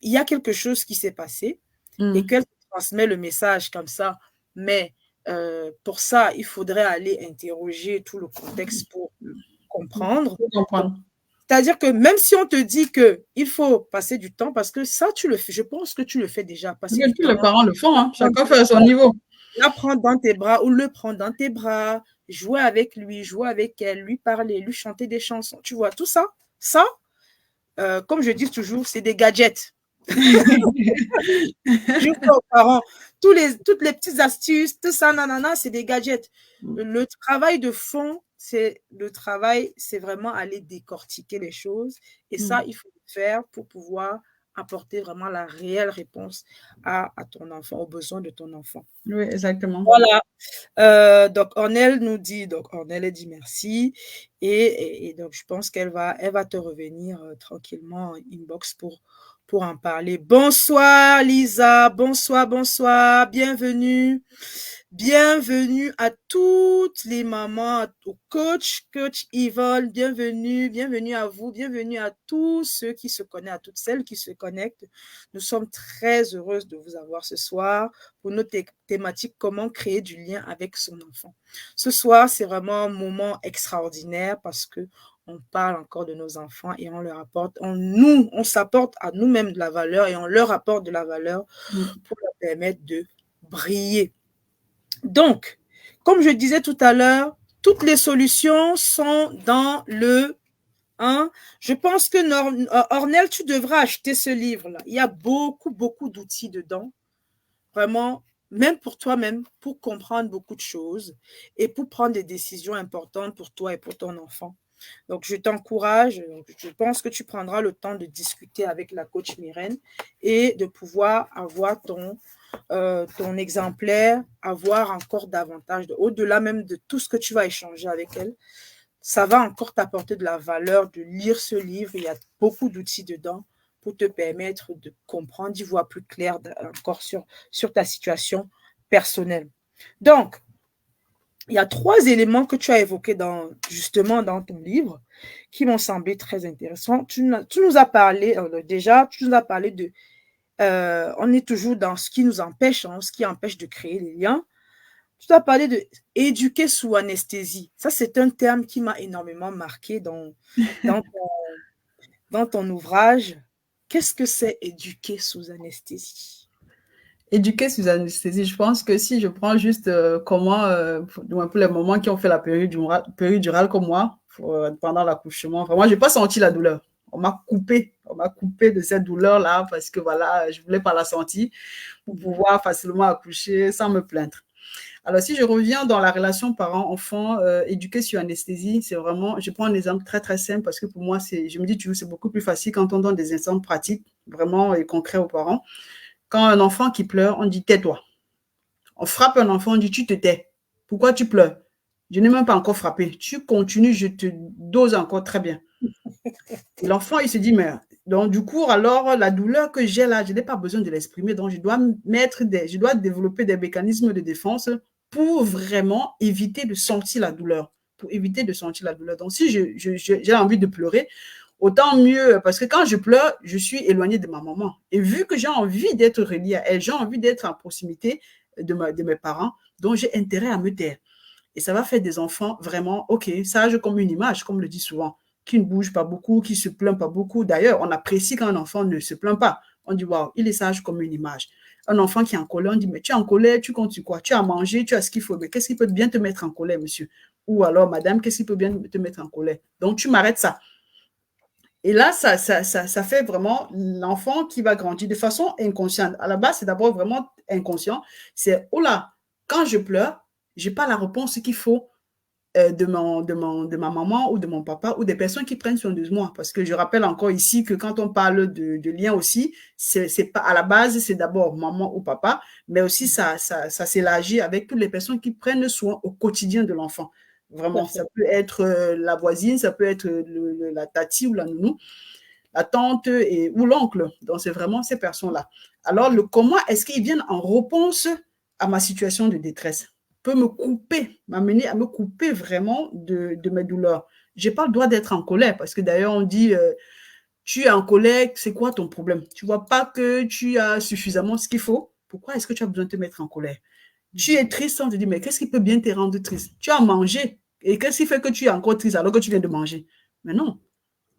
il y a quelque chose qui s'est passé et Mm. qu'elle te transmet le message comme ça, mais pour ça, il faudrait aller interroger tout le contexte pour comprendre. Je Donc, comprends. c'est-à-dire que même si on te dit que il faut passer du temps, parce que ça, tu le fais, je pense que tu le fais déjà, passer Oui, du tous les temps, parents le font, hein. Chacun fait à son niveau. la prendre dans tes bras ou le prendre dans tes bras, jouer avec lui, jouer avec elle, lui parler, lui chanter des chansons. Tu vois, tout ça, ça, comme je dis toujours, c'est des gadgets. Juste aux parents. Toutes les petites astuces, tout ça, nanana, c'est des gadgets. Le travail de fond, c'est vraiment aller décortiquer les choses. Et ça, il faut le faire pour pouvoir apporter vraiment la réelle réponse à ton enfant, aux besoins de ton enfant. Oui, exactement. Voilà. Donc, Ornelle nous dit, donc Ornelle elle dit merci. Et donc, je pense elle va te revenir tranquillement en inbox pour en parler. Bonsoir, Lisa. Bonsoir, bonsoir. Bienvenue. Bienvenue à toutes les mamans, au coach Yvonne, bienvenue, bienvenue à vous, bienvenue à tous ceux qui se connectent, à toutes celles qui se connectent. Nous sommes très heureuses de vous avoir ce soir pour notre thématique comment créer du lien avec son enfant. Ce soir, c'est vraiment un moment extraordinaire parce que on parle encore de nos enfants et on leur apporte, on s'apporte à nous-mêmes de la valeur et on leur apporte de la valeur pour leur permettre de briller. Donc, comme je disais tout à l'heure, toutes les solutions sont dans le 1. Je pense que Ornelle, tu devras acheter ce livre-là. Il y a beaucoup, beaucoup d'outils dedans. vraiment, même pour toi-même, pour comprendre beaucoup de choses et pour prendre des décisions importantes pour toi et pour ton enfant. Donc, je t'encourage, je pense que tu prendras le temps de discuter avec la coach Myrène et de pouvoir avoir ton exemplaire, avoir encore davantage, au-delà même de tout ce que tu vas échanger avec elle. Ça va encore t'apporter de la valeur de lire ce livre. Il y a beaucoup d'outils dedans pour te permettre de comprendre, d'y voir plus clair encore sur ta situation personnelle. Donc, il y a 3 éléments que tu as évoqués justement dans ton livre qui m'ont semblé très intéressants. Tu nous as parlé, déjà, tu nous as parlé de, on est toujours dans ce qui nous empêche, ce qui empêche de créer les liens. Tu as parlé de éduquer sous anesthésie. Ça, c'est un terme qui m'a énormément marqué dans, dans ton ouvrage. Qu'est-ce que c'est éduquer sous anesthésie? Éduquer sous anesthésie, je pense que si je prends juste comment, pour les moments qui ont fait la péridurale comme moi, pendant l'accouchement, vraiment, je n'ai pas senti la douleur. On m'a coupé de cette douleur-là parce que voilà, je ne voulais pas la sentir pour pouvoir facilement accoucher sans me plaindre. Alors, si je reviens dans la relation parent-enfant, éduquer sur anesthésie, c'est vraiment, je prends un exemple très, très simple parce que pour moi, je me dis toujours, c'est beaucoup plus facile quand on donne des exemples pratiques, vraiment et concrets aux parents. Quand un enfant qui pleure, on dit tais-toi. On frappe un enfant, on dit tu te tais. Pourquoi tu pleures? Je n'ai même pas encore frappé. Tu continues, je te dose encore très bien. Et l'enfant, il se dit, mais donc du coup, alors la douleur que j'ai là, je n'ai pas besoin de l'exprimer. Donc je dois développer des mécanismes de défense pour vraiment éviter de sentir la douleur. Pour éviter de sentir la douleur. Donc si j'ai envie de pleurer, autant mieux, parce que quand je pleure, je suis éloignée de ma maman. Et vu que j'ai envie d'être reliée à elle, j'ai envie d'être en proximité de mes parents, donc j'ai intérêt à me taire. Et ça va faire des enfants vraiment, OK, sages comme une image, comme on le dit souvent, qui ne bouge pas beaucoup, qui ne se plaint pas beaucoup. D'ailleurs, on apprécie quand un enfant ne se plaint pas. On dit, waouh, il est sage comme une image. Un enfant qui est en colère, on dit, mais tu es en colère, tu comptes sur quoi? Tu as mangé, tu as ce qu'il faut. Mais qu'est-ce qui peut bien te mettre en colère, monsieur? Ou alors, madame, qu'est-ce qui peut bien te mettre en colère? Donc, tu m'arrêtes ça. Et là, ça fait vraiment l'enfant qui va grandir de façon inconsciente. À la base, c'est d'abord vraiment inconscient. C'est, oh là, quand je pleure, je n'ai pas la réponse qu'il faut de ma maman ou de mon papa ou des personnes qui prennent soin de moi. Parce que je rappelle encore ici que quand on parle de lien aussi, c'est pas, à la base, c'est d'abord maman ou papa, mais aussi ça s'élargit avec toutes les personnes qui prennent soin au quotidien de l'enfant. Vraiment, ça peut être la voisine, ça peut être la tati ou la nounou, la tante ou l'oncle. Donc, c'est vraiment ces personnes-là. Alors, comment est-ce qu'ils viennent en réponse à ma situation de détresse? Peut me couper, m'amener à me couper vraiment de mes douleurs. Je n'ai pas le droit d'être en colère parce que d'ailleurs, on dit tu es en colère, c'est quoi ton problème? Tu ne vois pas que tu as suffisamment ce qu'il faut? Pourquoi est-ce que tu as besoin de te mettre en colère? Tu es triste, on te dit, mais qu'est-ce qui peut bien te rendre triste? Tu as mangé. Et qu'est-ce qui fait que tu es encore triste alors que tu viens de manger? Mais non,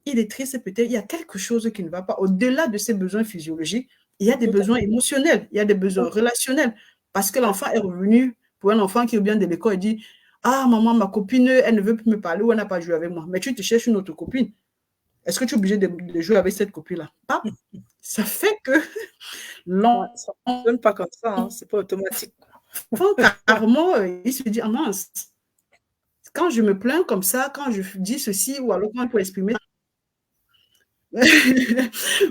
il est triste, peut-être, il y a quelque chose qui ne va pas. Au-delà de ses besoins physiologiques, il y a des besoins émotionnels, il y a des besoins relationnels. Parce que l'enfant est revenu, pour un enfant qui revient de l'école, il dit, ah, maman, ma copine, elle ne veut plus me parler ou elle n'a pas joué avec moi. Mais tu te cherches une autre copine. Est-ce que tu es obligé de jouer avec cette copine-là? Pas. Ça fait que l'enfant, ça ne fonctionne pas comme ça, c'est pas automatique. carrément, il se dit, ah mince, quand je me plains comme ça, quand je dis ceci, ou alors quand il faut exprimer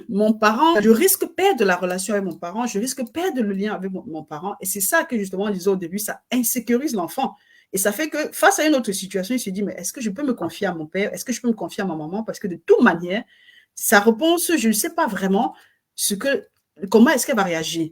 mon parent, je risque de perdre la relation avec mon parent, je risque de perdre le lien avec mon parent. Et c'est ça que justement, on disait au début, ça insécurise l'enfant. Et ça fait que face à une autre situation, il se dit, mais est-ce que je peux me confier à mon père? Est-ce que je peux me confier à ma maman? Parce que de toute manière, sa réponse, je ne sais pas vraiment comment est-ce qu'elle va réagir.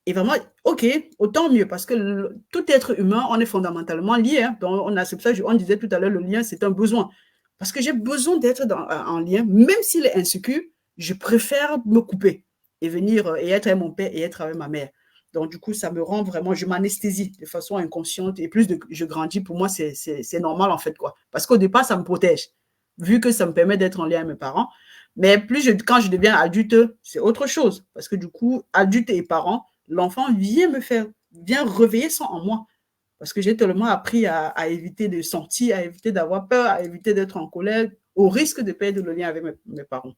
Et vraiment, OK, autant mieux, parce que tout être humain, on est fondamentalement lié. Hein. Donc, c'est pour ça qu'on disait tout à l'heure, le lien, c'est un besoin. Parce que j'ai besoin d'être en lien, même s'il est insécure, je préfère me couper et venir et être avec mon père et être avec ma mère. Donc, du coup, ça me rend vraiment, je m'anesthésie de façon inconsciente et plus je grandis, pour moi, c'est normal en fait, quoi. Parce qu'au départ, ça me protège, vu que ça me permet d'être en lien avec mes parents. Mais quand je deviens adulte, c'est autre chose. Parce que du coup, adulte et parents, l'enfant vient réveiller ça en moi. Parce que j'ai tellement appris à éviter de sentir, à éviter d'avoir peur, à éviter d'être en colère, au risque de perdre le lien avec mes parents.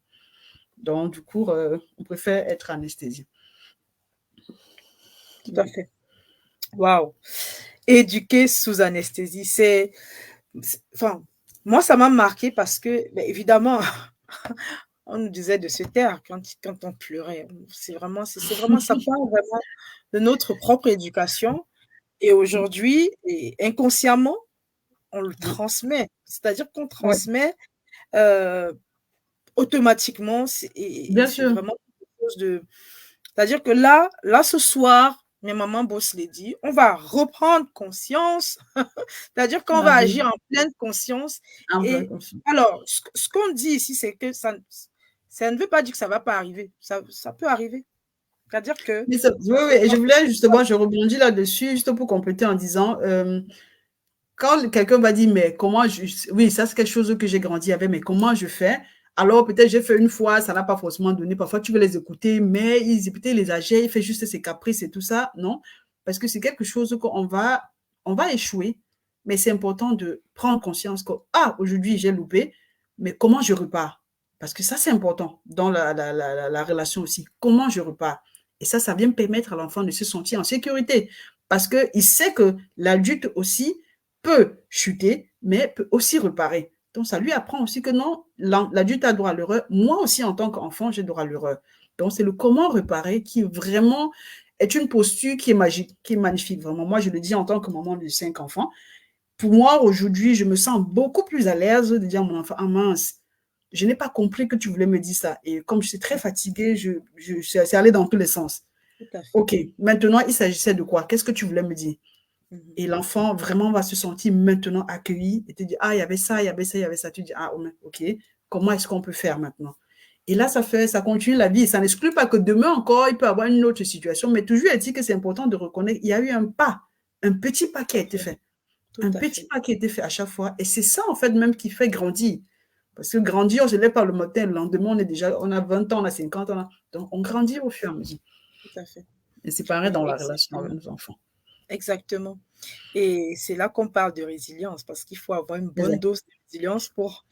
Donc, du coup, on préfère être anesthésié. tout à fait. Waouh! Éduquer sous anesthésie, enfin, moi, ça m'a marqué parce que, ben, évidemment, on nous disait de se taire quand on pleurait. C'est vraiment, ça part vraiment de notre propre éducation. Et aujourd'hui, et inconsciemment, on le Oui, transmet. C'est-à-dire qu'on ouais, transmet euh, automatiquement. Et bien c'est sûr. vraiment quelque chose de. C'est-à-dire que là, ce soir, mes mamans boss les dit, on va reprendre conscience. C'est-à-dire qu'on La va vie, agir en pleine conscience. en plein Et conflit. alors, ce qu'on dit ici, c'est que ça ne veut pas dire que ça ne va pas arriver. Ça peut arriver. C'est-à-dire que. Oui, oui, et je voulais justement, je rebondis là-dessus, juste pour compléter en disant, quand quelqu'un va dire, mais comment oui, ça c'est quelque chose que j'ai grandi avec, mais comment je fais? Alors peut-être j'ai fait une fois, ça n'a pas forcément donné. Parfois tu veux les écouter, mais peut-être les âgés, il fait juste ses caprices et tout ça. Non, parce que c'est quelque chose on va échouer, mais c'est important de prendre conscience que, ah, aujourd'hui j'ai loupé, mais comment je repars? Parce que ça c'est important dans la relation aussi. Comment je repars? Et ça vient permettre à l'enfant de se sentir en sécurité. Parce qu'il sait que l'adulte aussi peut chuter, mais peut aussi reparer. Donc, ça lui apprend aussi que non, l'adulte a droit à l'erreur. Moi aussi, en tant qu'enfant, j'ai droit à l'erreur. Donc, c'est le comment réparer qui vraiment est une posture qui est magique, qui est magnifique, vraiment. Moi, je le dis en tant que maman de 5 enfants. Pour moi, aujourd'hui, je me sens beaucoup plus à l'aise de dire à mon enfant, ah mince, je n'ai pas compris que tu voulais me dire ça. Et comme je suis très fatiguée, c'est allé dans tous les sens. Tout à fait. OK, maintenant, il s'agissait de quoi? Qu'est-ce que tu voulais me dire? Mhm. Et l'enfant vraiment va se sentir maintenant accueilli et te dire, ah, il y avait ça, il y avait ça, il y avait ça. Tu dis, ah, OK, comment est-ce qu'on peut faire maintenant? Et là, ça continue la vie. Ça n'exclut pas que demain encore, il peut y avoir une autre situation, mais toujours est-il que c'est important de reconnaître qu'il y a eu un pas, un petit pas qui a été fait. Tout Un à petit fait. pas qui a été fait à chaque fois. Et c'est ça, en fait, même qui fait grandir. Parce que grandir, je ne l'ai pas le matin, le lendemain, on a 20 ans, on a 50 ans. Donc, on grandit au fur et à mesure. Tout à fait. Et c'est pareil dans la relation avec Exactement. nos enfants. Exactement. Et c'est là qu'on parle de résilience, parce qu'il faut avoir une bonne Exact. dose de résilience pour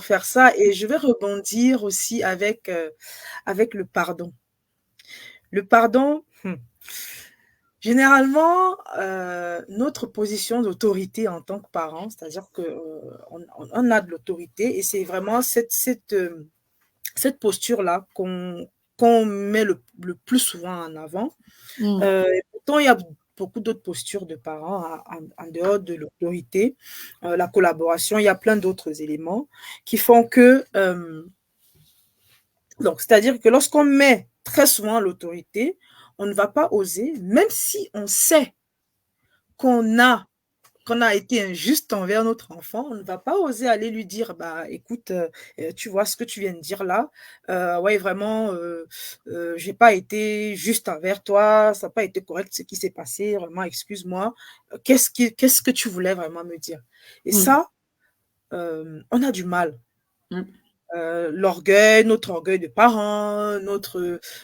faire ça. Et je vais rebondir aussi avec le pardon. Le pardon, généralement, notre position d'autorité en tant que parent, c'est-à-dire que on a de l'autorité et c'est vraiment cette posture-là qu'on met le plus souvent en avant. Mm. Et pourtant, il y a beaucoup d'autres postures de parents en dehors de l'autorité, la collaboration, il y a plein d'autres éléments qui font que, donc, c'est-à-dire que lorsqu'on met très souvent l'autorité, on ne va pas oser, même si on sait qu'on a qu'on a été injuste envers notre enfant, on ne va pas oser aller lui dire, bah écoute, tu vois ce que tu viens de dire là, ouais vraiment, j'ai pas été juste envers toi, ça n'a pas été correct ce qui s'est passé, vraiment excuse-moi, qu'est-ce que tu voulais vraiment me dire? Et Mm. ça, on a du mal. Mm. L'orgueil, notre orgueil de parents,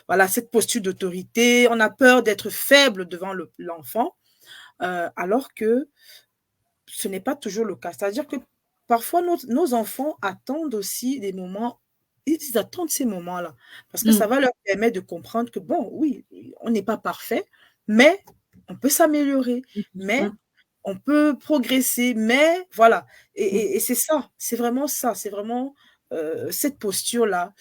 voilà, cette posture d'autorité, on a peur d'être faible devant l'enfant, alors que ce n'est pas toujours le cas. C'est-à-dire que parfois, nos enfants attendent aussi des moments, ils attendent ces moments-là, parce que ça Mm. va leur permettre de comprendre que, bon, oui, on n'est pas parfait, mais on peut s'améliorer, mais Ouais. on peut progresser, mais voilà. Et, Mm. et c'est ça, c'est vraiment ça, c'est vraiment cette posture-là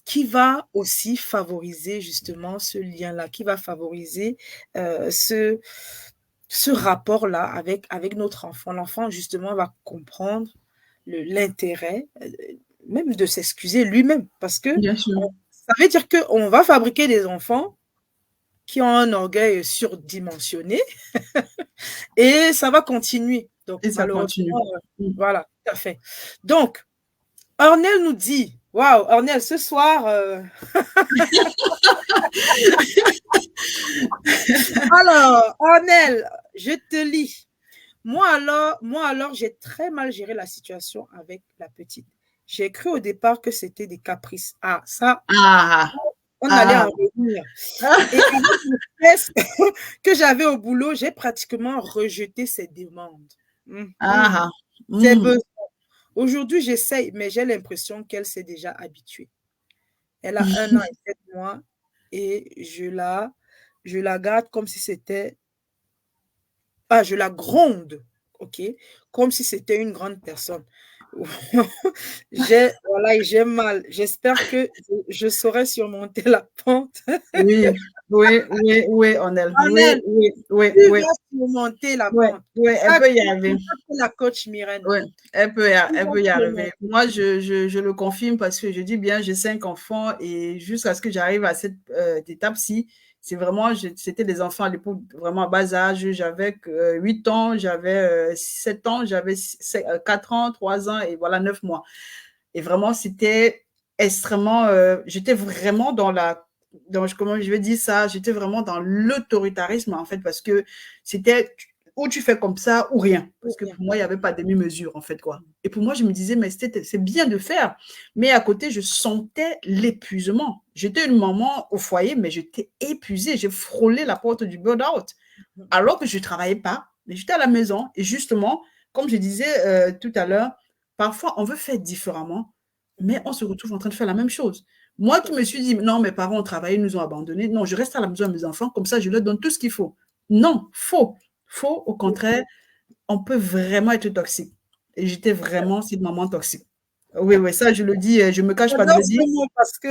qui va aussi favoriser justement ce lien-là, qui va favoriser ce rapport-là avec notre enfant. L'enfant, justement, va comprendre l'intérêt, même de s'excuser lui-même, parce que Bien sûr. ça veut dire qu'on va fabriquer des enfants qui ont un orgueil surdimensionné et ça va continuer. Donc, Et ça malheureusement, continue. Mm. voilà, tout à fait. Donc, Ornel nous dit, waouh, Ornel, ce soir, alors, Ornel, je te lis. Moi alors, j'ai très mal géré la situation avec la petite. J'ai cru au départ que c'était des caprices. Ah, ça, Ah, on allait ah, en revenir. ah, Et avec le stress que j'avais au boulot, j'ai pratiquement rejeté ses demandes. ah, Ses mm. besoins. Aujourd'hui, j'essaye, mais j'ai l'impression qu'elle s'est déjà habituée. Elle a 1 an et 7 mois et je la garde comme si c'était... Ah, je la gronde, ok, comme si c'était une grande personne. Voilà, j'ai mal. J'espère que je saurai surmonter la pente. Oui, oui, oui, oui, Onel. Oui, Arnel, oui, oui, tu oui, vas surmonter la oui, pente. oui, elle Ah, peut y tu arriver. es la coach Myrène. Oui, Tu elle vas peut y arriver. surmonter. Moi, je le confirme parce que je dis bien, j'ai 5 enfants et jusqu'à ce que j'arrive à cette étape-ci, c'est vraiment, c'était des enfants à l'époque vraiment à bas âge. J'avais 8 ans, j'avais 7 ans, j'avais 4 ans, 3 ans et voilà 9 mois. Et vraiment, c'était extrêmement, j'étais vraiment comment je vais dire ça, j'étais vraiment dans l'autoritarisme en fait, parce que c'était ou tu fais comme ça ou rien. Parce que pour moi, il n'y avait pas de demi-mesure en fait, quoi. Et pour moi, je me disais, mais c'est bien de faire. Mais à côté, je sentais l'épuisement. J'étais une maman au foyer, mais j'étais épuisée. J'ai frôlé la porte du burn-out. Alors que je ne travaillais pas, mais j'étais à la maison. Et justement, comme je disais tout à l'heure, parfois on veut faire différemment, mais on se retrouve en train de faire la même chose. Moi qui me suis dit, non, mes parents ont travaillé, ils nous ont abandonnés. Non, je reste à la maison à mes enfants, comme ça je leur donne tout ce qu'il faut. Non, faux. Faux, au contraire, on peut vraiment être toxique. Et j'étais vraiment cette maman toxique. Oui, oui, ça je le dis, je ne me cache pas de J'adore le ce dire. mot parce que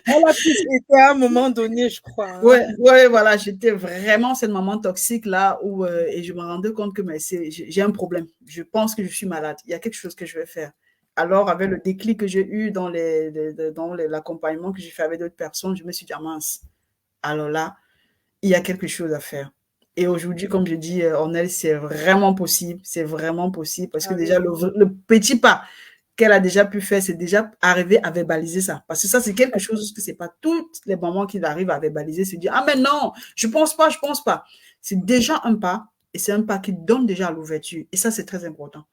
elle a tous été à un moment donné, je crois. Ouais, Hein. ouais, voilà, j'étais vraiment cette maman toxique là où et je me rendais compte que mais j'ai un problème. Je pense que je suis malade. Il y a quelque chose que je vais faire. Alors, avec le déclic que j'ai eu dans l'accompagnement que j'ai fait avec d'autres personnes, je me suis dit, ah mince, alors là, il y a quelque chose à faire. Et aujourd'hui, comme je dis, Ornel, c'est vraiment possible. C'est vraiment possible parce que Ah déjà, oui. le petit pas qu'elle a déjà pu faire, c'est déjà arriver à verbaliser ça. Parce que ça, c'est quelque chose que c'est pas toutes les mamans qui arrivent à verbaliser, se dire, ah, mais non, je pense pas, je pense pas. C'est déjà un pas et c'est un pas qui donne déjà l'ouverture. Et ça, c'est très important.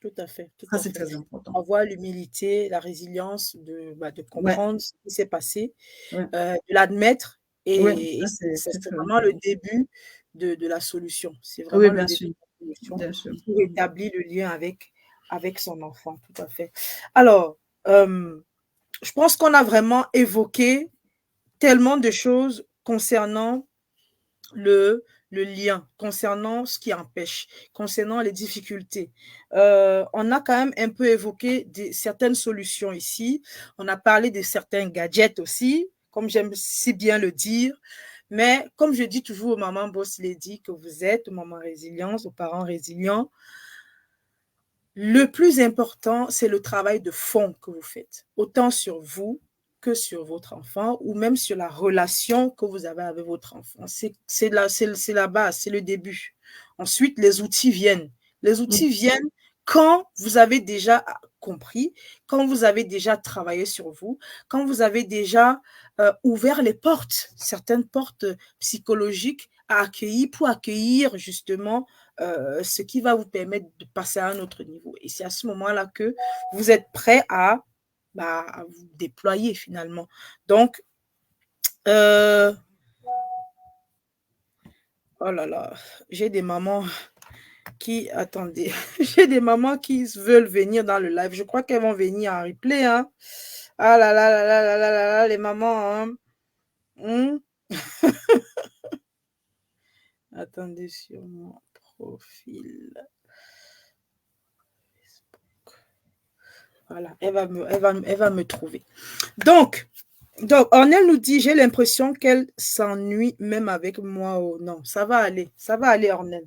Tout à fait, tout Ça, à c'est fait. très important. Avoir l'humilité, la résilience de Ouais, comprendre ce qui s'est passé, ouais, de l'admettre ouais, et ça, c'est c'est très, très vraiment le important. début de la solution. C'est Oui, vraiment le bien début sûr, de la solution bien sûr. pour établir le lien avec son enfant, tout à fait. Alors, je pense qu'on a vraiment évoqué tellement de choses concernant le lien, concernant ce qui empêche, concernant les difficultés. On a quand même un peu évoqué certaines solutions ici. On a parlé de certains gadgets aussi, comme j'aime si bien le dire. Mais comme je dis toujours aux mamans Boss Lady que vous êtes, aux mamans résilientes, aux parents résilients, le plus important, c'est le travail de fond que vous faites, autant sur vous que sur votre enfant ou même sur la relation que vous avez avec votre enfant. C'est la base, c'est le début. Ensuite, les outils viennent. Les outils viennent quand vous avez déjà compris, quand vous avez déjà travaillé sur vous, quand vous avez déjà ouvert les portes, certaines portes psychologiques pour accueillir justement ce qui va vous permettre de passer à un autre niveau. Et c'est à ce moment-là que vous êtes prêt à vous déployer finalement. Donc, oh là là, j'ai des mamans attendez, j'ai des mamans qui veulent venir dans le live. Je crois qu'elles vont venir en replay. Hein. Ah là là là là là là là, là les mamans. Hein. Attendez sur mon profil. Voilà, elle va me trouver. Donc, Ornel nous dit, j'ai l'impression qu'elle s'ennuie même avec moi. Oh, non, ça va aller, Ornel.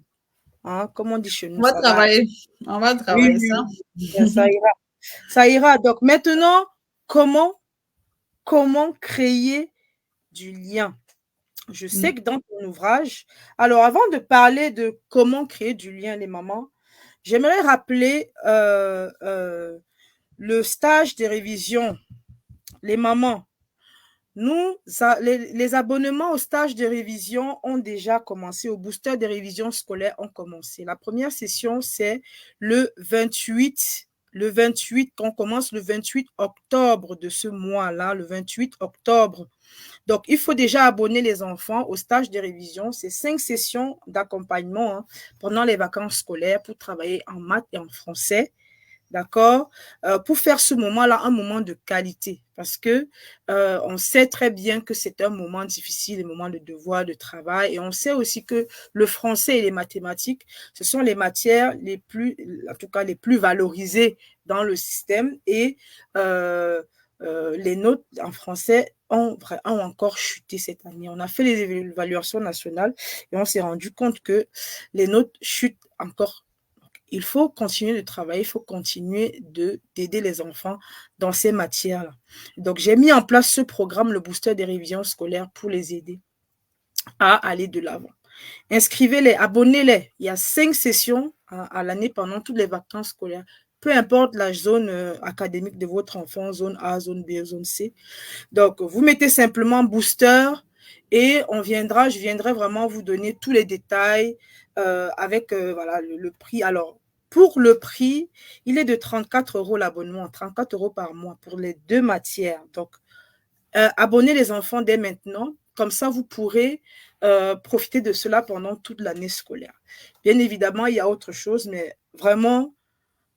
Hein, comme on dit chez nous, On va ça va aller. travailler. On va Oui, travailler oui, ça. oui, ça ira. Ça ira. Donc maintenant, comment créer du lien? Je sais que dans ton ouvrage, alors avant de parler de comment créer du lien, les mamans, j'aimerais rappeler le stage de révision. Les mamans, les abonnements au stage de révision ont déjà commencé, au booster de révision scolaire ont commencé. La première session, c'est le 28, on commence le 28 octobre de ce mois-là, le 28 octobre. Donc, il faut déjà abonner les enfants au stage de révision. C'est 5 sessions d'accompagnement pendant les vacances scolaires pour travailler en maths et en français. d'accord, pour faire ce moment-là un moment de qualité. Parce que on sait très bien que c'est un moment difficile, un moment de devoir, de travail. Et on sait aussi que le français et les mathématiques, ce sont les matières les plus, en tout cas les plus valorisées dans le système. Et les notes en français ont encore chuté cette année. On a fait les évaluations nationales et on s'est rendu compte que les notes chutent encore. Il faut continuer de travailler, il faut continuer d'aider les enfants dans ces matières-là. Donc, j'ai mis en place ce programme, le booster des révisions scolaires, pour les aider à aller de l'avant. Inscrivez-les, abonnez-les. Il y a 5 sessions à l'année pendant toutes les vacances scolaires. Peu importe la zone académique de votre enfant, zone A, zone B, zone C. Donc, vous mettez simplement booster et je viendrai vraiment vous donner tous les détails avec voilà, le prix. Alors, pour le prix, il est de 34 € l'abonnement, 34 € par mois pour les 2 matières. Donc, abonnez les enfants dès maintenant. Comme ça, vous pourrez profiter de cela pendant toute l'année scolaire. Bien évidemment, il y a autre chose, mais vraiment,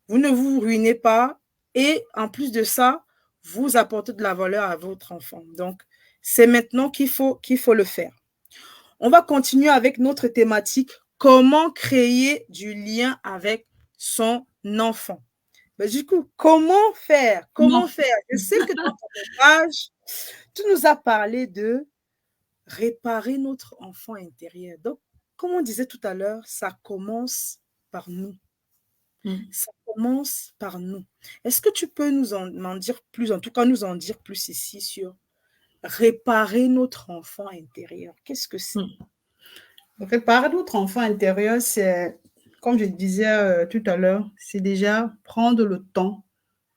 vous ne vous ruinez pas. Et en plus de ça, vous apportez de la valeur à votre enfant. Donc, c'est maintenant qu'il faut le faire. On va continuer avec notre thématique, comment créer du lien avec son enfant. Mais du coup, comment faire? Comment faire? Je sais que dans ton message, tu nous as parlé de réparer notre enfant intérieur. Donc, comme on disait tout à l'heure, ça commence par nous. Ça commence par nous. Est-ce que tu peux nous en dire plus, en tout cas nous en dire plus ici sur réparer notre enfant intérieur? Qu'est-ce que c'est? Réparer notre enfant intérieur, c'est, comme je disais tout à l'heure, c'est déjà prendre le temps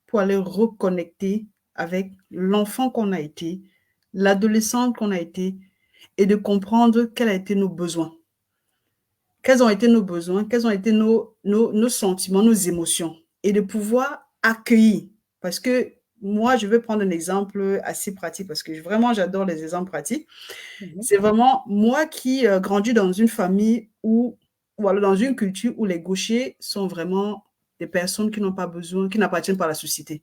pour aller reconnecter avec l'enfant qu'on a été, l'adolescent qu'on a été, et de comprendre quels ont été nos besoins. Quels ont été nos besoins, quels ont été nos sentiments, nos émotions, et de pouvoir accueillir. Parce que moi, je vais prendre un exemple assez pratique, parce que vraiment, j'adore les exemples pratiques. C'est vraiment moi qui grandis dans une famille où, ou alors dans une culture où les gauchers sont vraiment des personnes qui n'ont pas besoin, qui n'appartiennent pas à la société.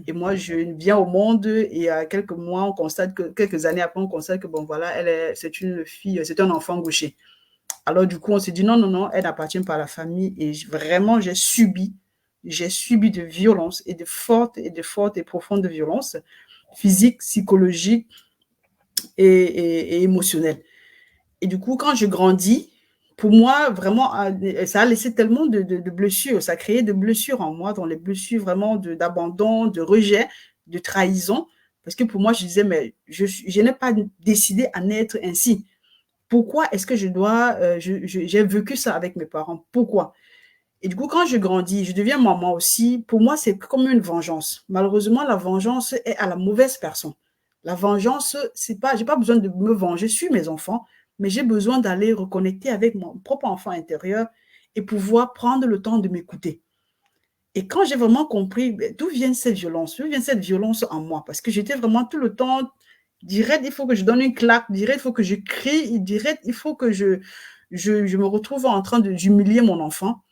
Et moi, je viens au monde et il y a quelques mois, on constate que, quelques années après, on constate que, bon, voilà, c'est une fille, c'est un enfant gaucher. Alors, du coup, on s'est dit non, non, non, elle n'appartient pas à la famille. Et vraiment, j'ai subi de violences et de fortes et profondes violences physiques, psychologiques et émotionnelles. Et du coup, quand je grandis, pour moi, vraiment, ça a laissé tellement de blessures. Ça a créé de blessures en moi, dans les blessures vraiment d'abandon, de rejet, de trahison. Parce que pour moi, je disais, mais je n'ai pas décidé à naître ainsi. Pourquoi est-ce que j'ai vécu ça avec mes parents? Pourquoi? Et du coup, quand je grandis, je deviens maman aussi. Pour moi, c'est comme une vengeance. Malheureusement, la vengeance est à la mauvaise personne. La vengeance, c'est pas, j'ai pas besoin de me venger sur mes enfants, mais j'ai besoin d'aller reconnecter avec mon propre enfant intérieur et pouvoir prendre le temps de m'écouter. Et quand j'ai vraiment compris d'où vient cette violence en moi, parce que j'étais vraiment tout le temps direct, il faut que je donne une claque, direct, il faut que je crie, direct, il faut que je me retrouve en train d'humilier mon enfant.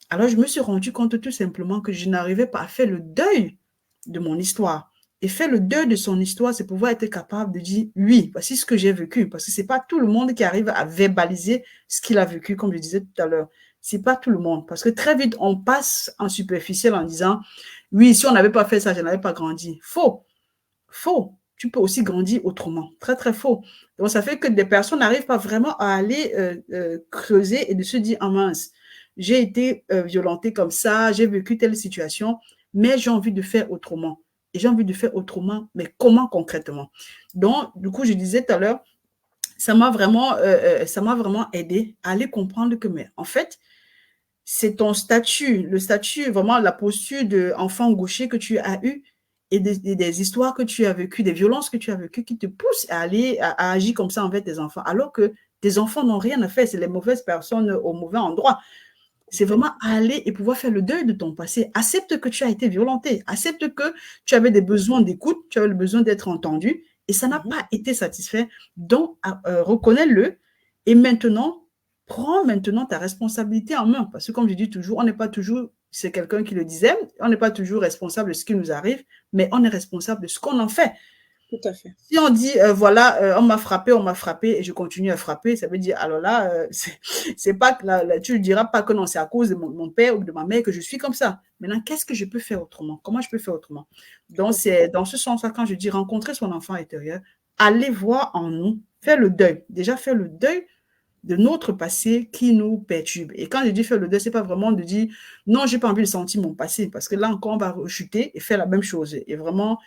Alors, je me suis rendu compte tout simplement que je n'arrivais pas à faire le deuil de mon histoire. Et faire le deuil de son histoire, c'est pouvoir être capable de dire oui, voici ce que j'ai vécu. Parce que ce n'est pas tout le monde qui arrive à verbaliser ce qu'il a vécu, comme je disais tout à l'heure. Ce n'est pas tout le monde. Parce que très vite, on passe en superficiel en disant oui, si on n'avait pas fait ça, je n'avais pas grandi. Faux. Faux. Tu peux aussi grandir autrement. Très, très faux. Donc, ça fait que des personnes n'arrivent pas vraiment à aller creuser et de se dire, ah mince, j'ai été violentée comme ça, j'ai vécu telle situation, mais j'ai envie de faire autrement. Et j'ai envie de faire autrement, mais comment concrètement? Donc, du coup, je disais tout à l'heure, ça m'a vraiment aidé à aller comprendre que, mais en fait, c'est ton statut, le statut, vraiment la posture d'enfant gaucher que tu as eu et des histoires que tu as vécues, des violences que tu as vécues qui te poussent à aller, à agir comme ça envers tes enfants, alors que tes enfants n'ont rien à faire, c'est les mauvaises personnes au mauvais endroit. C'est vraiment aller et pouvoir faire le deuil de ton passé. Accepte que tu as été violenté. Accepte que tu avais des besoins d'écoute, tu avais le besoin d'être entendu et ça n'a pas été satisfait. Donc, reconnais-le et maintenant, prends maintenant ta responsabilité en main. Parce que comme je dis toujours, on n'est pas toujours c'est quelqu'un qui le disait, on n'est pas toujours responsable de ce qui nous arrive, mais on est responsable de ce qu'on en fait. Tout à fait. Si on dit, voilà, on m'a frappé et je continue à frapper, ça veut dire, alors là, c'est pas que tu ne diras pas que non, c'est à cause de mon père ou de ma mère que je suis comme ça. Maintenant, qu'est-ce que je peux faire autrement? Comment je peux faire autrement? Donc, c'est dans ce sens-là, quand je dis rencontrer son enfant intérieur, aller voir en nous, faire le deuil. Déjà, faire le deuil de notre passé qui nous perturbe. Et quand je dis faire le deuil, c'est pas vraiment de dire, non, j'ai pas envie de sentir mon passé, parce que là encore, on va rechuter et faire la même chose. Et vraiment,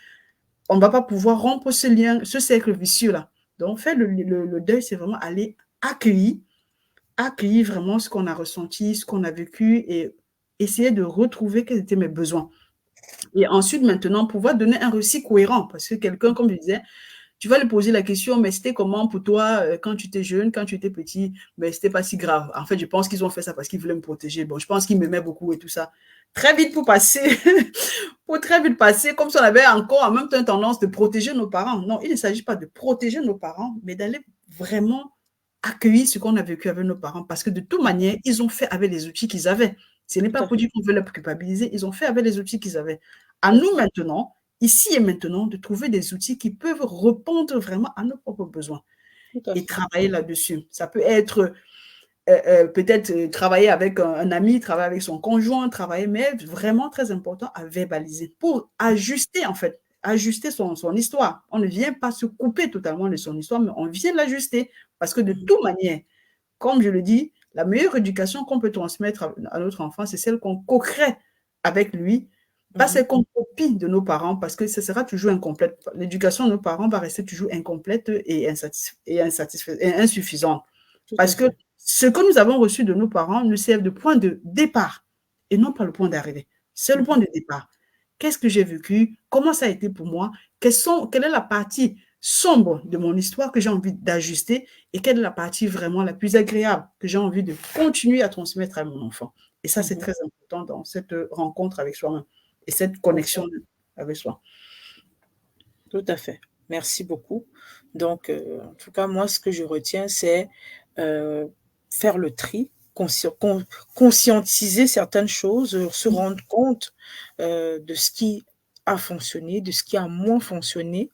on ne va pas pouvoir rompre ce lien, ce cercle vicieux-là. Donc, faire le deuil, c'est vraiment aller accueillir vraiment ce qu'on a ressenti, ce qu'on a vécu et essayer de retrouver quels étaient mes besoins. Et ensuite, maintenant, pouvoir donner un récit cohérent. Parce que quelqu'un, comme je disais, tu vas lui poser la question, mais c'était comment pour toi quand tu étais jeune, quand tu étais petit? Mais c'était pas si grave. En fait, je pense qu'ils ont fait ça parce qu'ils voulaient me protéger. Bon, je pense qu'ils m'aimaient beaucoup et tout ça. Très vite pour passer, pour très vite passer, comme si on avait encore en même temps une tendance de protéger nos parents. Non, il ne s'agit pas de protéger nos parents, mais d'aller vraiment accueillir ce qu'on a vécu avec nos parents. Parce que de toute manière, ils ont fait avec les outils qu'ils avaient. Ce n'est pas pour dire qu'on veut les culpabiliser, ils ont fait avec les outils qu'ils avaient. À nous maintenant, ici et maintenant, de trouver des outils qui peuvent répondre vraiment à nos propres besoins et travailler là-dessus. Ça peut être peut-être travailler avec un ami, travailler avec son conjoint, travailler, mais vraiment très important à verbaliser pour ajuster en fait, ajuster son histoire. On ne vient pas se couper totalement de son histoire, mais on vient l'ajuster parce que de toute manière, comme je le dis, la meilleure éducation qu'on peut transmettre à notre enfant, c'est celle qu'on co-crée avec lui, pas celle qu'on copie de nos parents, parce que ce sera toujours incomplète. L'éducation de nos parents va rester toujours incomplète et insuffisante. Parce que ce que nous avons reçu de nos parents nous sert de point de départ et non pas le point d'arrivée. C'est le point de départ. Qu'est-ce que j'ai vécu? Comment ça a été pour moi? Quelle est la partie sombre de mon histoire que j'ai envie d'ajuster et quelle est la partie vraiment la plus agréable que j'ai envie de continuer à transmettre à mon enfant? Et ça, c'est très important dans cette rencontre avec soi-même et cette connexion avec soi. Tout à fait. Merci beaucoup. Donc, en tout cas, moi, ce que je retiens, c'est faire le tri, conscientiser certaines choses, se rendre compte de ce qui a fonctionné, de ce qui a moins fonctionné,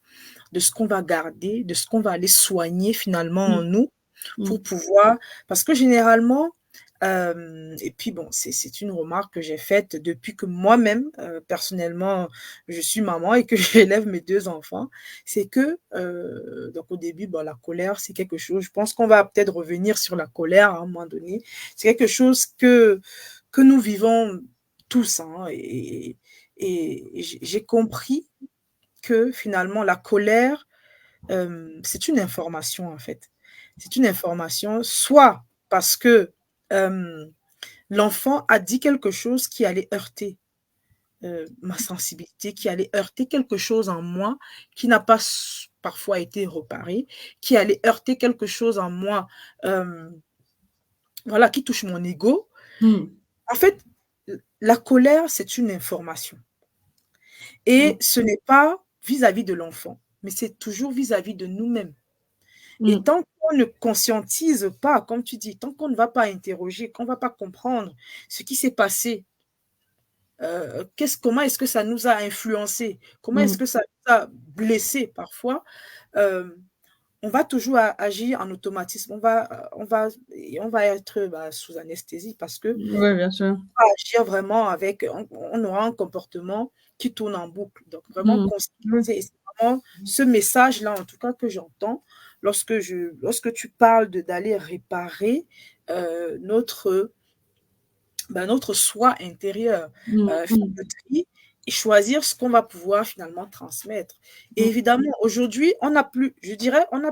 de ce qu'on va garder, de ce qu'on va aller soigner finalement en nous pour pouvoir... Parce que généralement, et puis bon, c'est une remarque que j'ai faite depuis que moi-même, personnellement, je suis maman et que j'élève mes 2 enfants, c'est que, donc au début, bon, la colère, c'est quelque chose, je pense qu'on va peut-être revenir sur la colère à un moment donné, c'est quelque chose que nous vivons tous, hein, et j'ai compris que finalement, la colère, c'est une information en fait. C'est une information, soit parce que l'enfant a dit quelque chose qui allait heurter ma sensibilité, qui allait heurter quelque chose en moi qui n'a pas parfois été reparé, qui allait heurter quelque chose en moi, voilà, qui touche mon ego. En fait, la colère, c'est une information. Et ce n'est pas vis-à-vis de l'enfant, mais c'est toujours vis-à-vis de nous-mêmes. Et tant qu'on ne conscientise pas, comme tu dis, tant qu'on ne va pas interroger, qu'on ne va pas comprendre ce qui s'est passé, comment est-ce que ça nous a influencé, comment est-ce que ça nous a blessé parfois, on va toujours agir en automatisme, on va être sous anesthésie parce que oui, bien sûr. on va agir vraiment on aura un comportement qui tourne en boucle. Donc vraiment conscientiser, et c'est vraiment ce message-là en tout cas que j'entends lorsque tu parles d'aller réparer notre soi intérieur, faire le tri et choisir ce qu'on va pouvoir finalement transmettre. Et évidemment, aujourd'hui, on n'a plus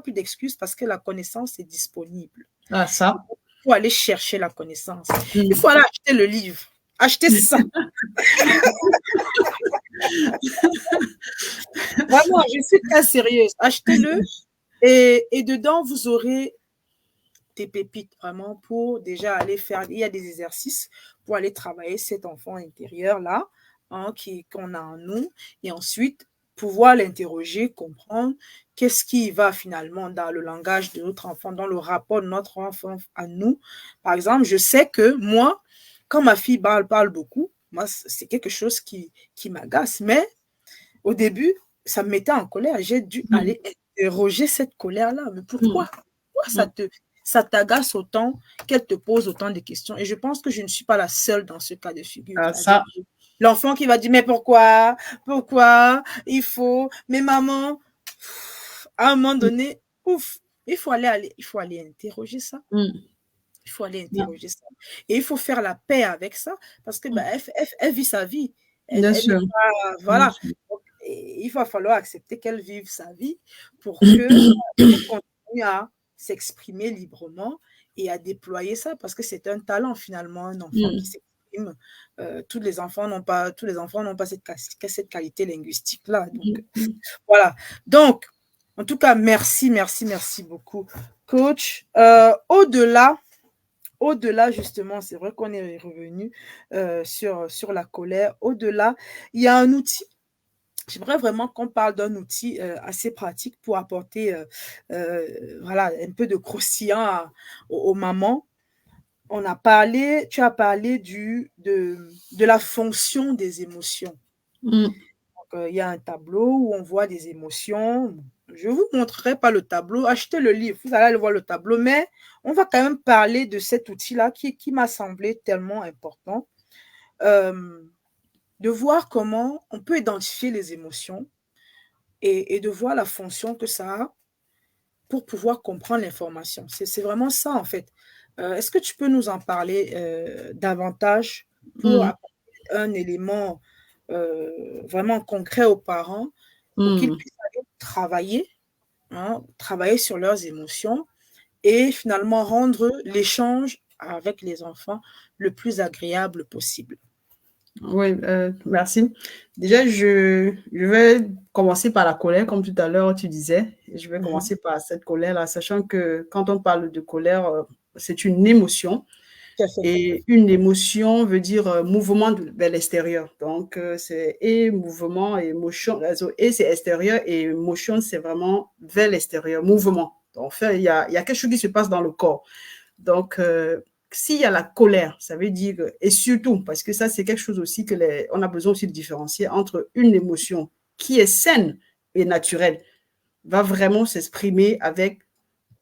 d'excuses parce que la connaissance est disponible. Ah, ça. Il faut aller chercher la connaissance. Il faut aller acheter le livre. Achetez ça. Vraiment, je suis très sérieuse. Achetez-le et dedans, vous aurez des pépites vraiment pour déjà aller faire, il y a des exercices pour aller travailler cet enfant intérieur-là qu'on a en nous et ensuite pouvoir l'interroger, comprendre qu'est-ce qui va finalement dans le langage de notre enfant, dans le rapport de notre enfant à nous. Par exemple, je sais que moi, quand ma fille parle beaucoup, moi, c'est quelque chose qui m'agace. Mais au début, ça me mettait en colère. J'ai dû aller interroger cette colère-là. Mais pourquoi? Pourquoi ça t'agace autant qu'elle te pose autant de questions? Et je pense que je ne suis pas la seule dans ce cas de figure. Ça. L'enfant qui va dire, mais pourquoi? Pourquoi? Il faut. Mais maman, à un moment donné, ouf, il faut aller interroger ça. Il faut aller interroger ça. Et il faut faire la paix avec ça parce que elle vit sa vie. Bien sûr. Voilà. Donc, il va falloir accepter qu'elle vive sa vie pour que continue à s'exprimer librement et à déployer ça parce que c'est un talent finalement, un enfant qui s'exprime. Tous les enfants n'ont pas cette qualité linguistique là. Donc voilà. Donc en tout cas, merci beaucoup, coach. Au-delà, justement, c'est vrai qu'on est revenu sur la colère. Au-delà, il y a un outil. J'aimerais vraiment qu'on parle d'un outil assez pratique pour apporter voilà, un peu de croustillant aux mamans. Tu as parlé de la fonction des émotions. Donc, il y a un tableau où on voit des émotions. Je ne vous montrerai pas le tableau. Achetez le livre, vous allez aller voir le tableau. Mais on va quand même parler de cet outil-là qui m'a semblé tellement important. De voir comment on peut identifier les émotions et de voir la fonction que ça a pour pouvoir comprendre l'information. C'est vraiment ça, en fait. Est-ce que tu peux nous en parler davantage pour apporter un élément vraiment concret aux parents pour qu'ils puissent aller travailler sur leurs émotions et finalement rendre l'échange avec les enfants le plus agréable possible? Oui, merci. Déjà, je vais commencer par la colère, comme tout à l'heure tu disais. Je vais commencer par cette colère-là, sachant que quand on parle de colère, c'est une émotion. Et une émotion veut dire mouvement vers l'extérieur. Donc, c'est et mouvement et émotion. Et c'est extérieur et émotion, c'est vraiment vers l'extérieur, mouvement. Donc, en fait, il y a quelque chose qui se passe dans le corps. Donc, s'il y a la colère, ça veut dire, et surtout, parce que ça, c'est quelque chose aussi on a besoin aussi de différencier entre une émotion qui est saine et naturelle, va vraiment s'exprimer avec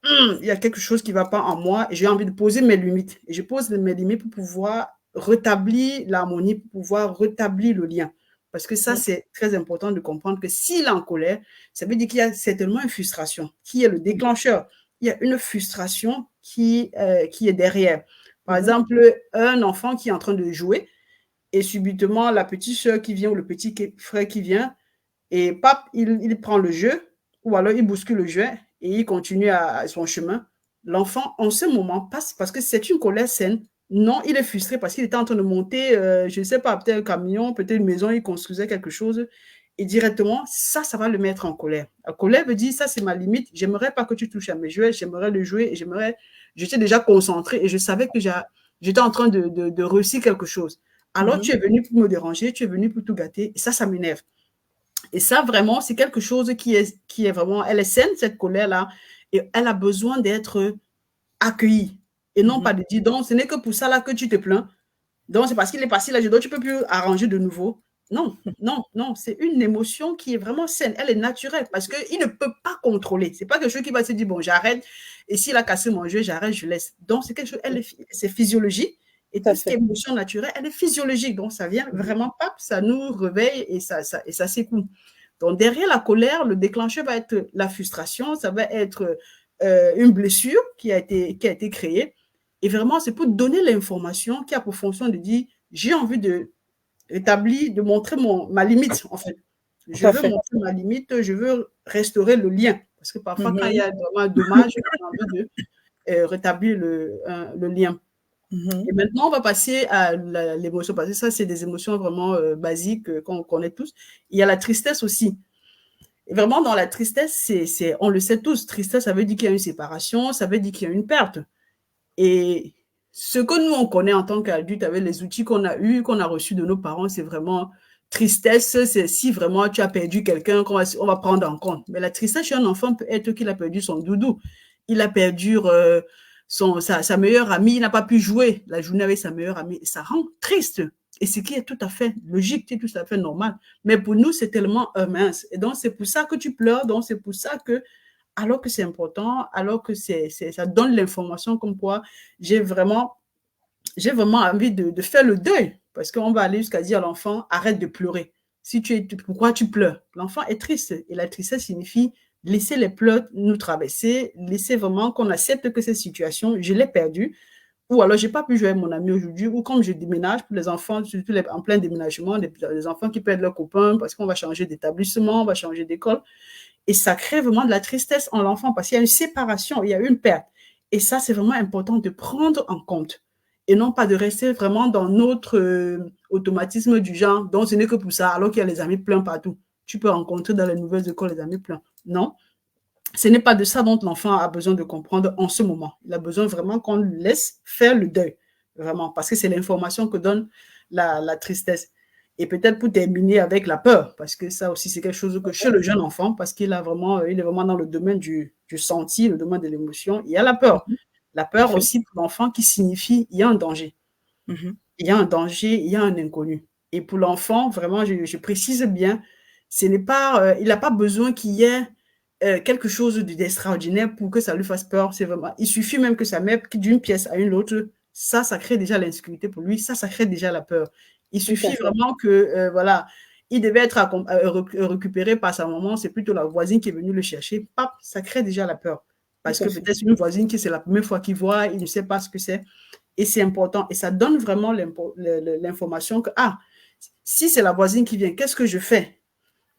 il y a quelque chose qui ne va pas en moi et j'ai envie de poser mes limites. Et je pose mes limites pour pouvoir rétablir l'harmonie, pour pouvoir rétablir le lien. Parce que ça, c'est très important de comprendre que s'il est en colère, ça veut dire qu'il y a certainement une frustration qui est le déclencheur. Il y a une frustration qui est derrière. Par exemple, un enfant qui est en train de jouer et subitement, la petite soeur qui vient ou le petit frère qui vient et pap, il prend le jeu ou alors il bouscule le jeu et il continue à son chemin. L'enfant, en ce moment, passe parce que c'est une colère saine. Non, il est frustré parce qu'il était en train de monter, je ne sais pas, peut-être un camion, peut-être une maison, il construisait quelque chose. Et directement, ça va le mettre en colère. La colère veut dire, ça, c'est ma limite. J'aimerais pas que tu touches à mes jouets. J'aimerais le jouer. J'étais déjà concentré et je savais que j'étais en train de réussir quelque chose. Alors, tu es venu pour me déranger, tu es venu pour tout gâter. Et ça m'énerve. Et ça, vraiment, c'est quelque chose qui est vraiment, elle est saine, cette colère-là, et elle a besoin d'être accueillie. Et non pas de dire, donc, ce n'est que pour ça là que tu te plains. Donc, c'est parce qu'il est passé là, donc tu ne peux plus arranger de nouveau. Non, non, non, c'est une émotion qui est vraiment saine. Elle est naturelle parce qu'il ne peut pas contrôler. Ce n'est pas quelque chose qui va se dire, bon, j'arrête. Et s'il a cassé mon jeu, j'arrête, je laisse. Donc, c'est quelque chose, c'est physiologique. Et tout ce qui est émotion naturelle, elle est physiologique. Donc, ça vient vraiment, pap, ça nous réveille et ça s'écoule. Donc, derrière la colère, le déclencheur va être la frustration, ça va être une blessure qui a été créée. Et vraiment, c'est pour donner l'information qui a pour fonction de dire, j'ai envie de rétablir, de montrer ma limite, en fait. Je veux montrer ma limite, je veux restaurer le lien. Parce que parfois, quand il y a vraiment un dommage, j'ai envie de rétablir le lien. Et maintenant, on va passer à l'émotion, parce que ça, c'est des émotions vraiment basiques qu'on connaît tous. Il y a la tristesse aussi. Et vraiment, dans la tristesse, on le sait tous, tristesse, ça veut dire qu'il y a une séparation, ça veut dire qu'il y a une perte. Et ce que nous, on connaît en tant qu'adultes avec les outils qu'on a eus, qu'on a reçus de nos parents, c'est vraiment tristesse, c'est si vraiment tu as perdu quelqu'un qu'on va prendre en compte. Mais la tristesse chez un enfant peut être qu'il a perdu son doudou, il a perdu sa meilleure amie, il n'a pas pu jouer la journée avec sa meilleure amie. Ça rend triste. Et ce qui est tout à fait logique, c'est tout à fait normal. Mais pour nous, c'est tellement mince. Et donc, c'est pour ça que tu pleures. Donc, c'est pour ça que, alors que c'est important, alors que ça donne l'information comme quoi j'ai vraiment envie de faire le deuil. Parce qu'on va aller jusqu'à dire à l'enfant, arrête de pleurer. Pourquoi tu pleures? L'enfant est triste. Et la tristesse signifie laisser les pleurs nous traverser, laisser vraiment qu'on accepte que cette situation, je l'ai perdue. Ou alors, je n'ai pas pu jouer avec mon ami aujourd'hui, ou comme je déménage, pour les enfants, surtout en plein déménagement, les enfants qui perdent leurs copains parce qu'on va changer d'établissement, on va changer d'école. Et ça crée vraiment de la tristesse en l'enfant parce qu'il y a une séparation, il y a une perte. Et ça, c'est vraiment important de prendre en compte et non pas de rester vraiment dans notre automatisme du genre, donc ce n'est que pour ça, alors qu'il y a les amis pleins partout. Tu peux rencontrer dans les nouvelles écoles les amis pleins. Non, ce n'est pas de ça dont l'enfant a besoin de comprendre en ce moment. Il a besoin vraiment qu'on lui laisse faire le deuil, vraiment, parce que c'est l'information que donne la tristesse. Et peut-être pour terminer avec la peur, parce que ça aussi, c'est quelque chose que chez le jeune enfant, parce qu'il est vraiment dans le domaine du senti, le domaine de l'émotion, il y a la peur. La peur aussi pour l'enfant qui signifie il y a un danger. Il y a un danger, il y a un inconnu. Et pour l'enfant, vraiment, je précise bien, il n'a pas besoin qu'il y ait quelque chose d'extraordinaire pour que ça lui fasse peur. C'est vraiment, il suffit même que ça mette d'une pièce à une autre. Ça crée déjà l'insécurité pour lui. Ça crée déjà la peur. Il suffit vraiment que, voilà, il devait être récupéré par sa maman. C'est plutôt la voisine qui est venue le chercher. Pap, ça crée déjà la peur. Parce que peut-être c'est une voisine qui c'est la première fois qu'il voit, il ne sait pas ce que c'est. Et c'est important. Et ça donne vraiment l'information que, si c'est la voisine qui vient, qu'est-ce que je fais?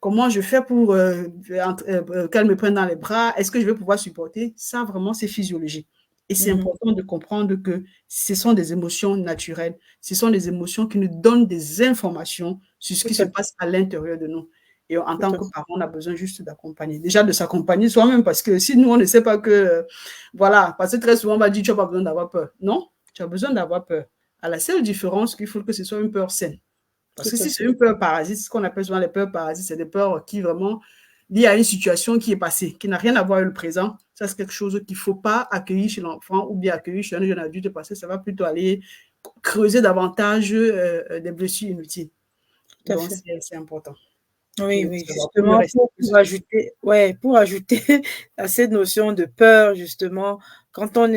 Comment je fais pour qu'elle me prenne dans les bras? Est-ce que je vais pouvoir supporter? Ça, vraiment, c'est physiologique. Et c'est important de comprendre que ce sont des émotions naturelles. Ce sont des émotions qui nous donnent des informations sur ce qui se passe à l'intérieur de nous. Et en tant que parent, on a besoin juste d'accompagner. Déjà, de s'accompagner soi-même, parce que si nous, on ne sait pas que, voilà, parce que très souvent, on va dire, tu n'as pas besoin d'avoir peur. Non, tu as besoin d'avoir peur. À la seule différence qu'il faut que ce soit une peur saine. Parce que si c'est une peur parasite, ce qu'on appelle souvent les peurs parasites, c'est des peurs qui vraiment liées à une situation qui est passée, qui n'a rien à voir avec le présent. Ça, c'est quelque chose qu'il ne faut pas accueillir chez l'enfant ou bien accueillir chez un jeune adulte parce que ça va plutôt aller creuser davantage des blessures inutiles. Donc, c'est important. Oui, justement, pour ajouter à cette notion de peur, justement, quand on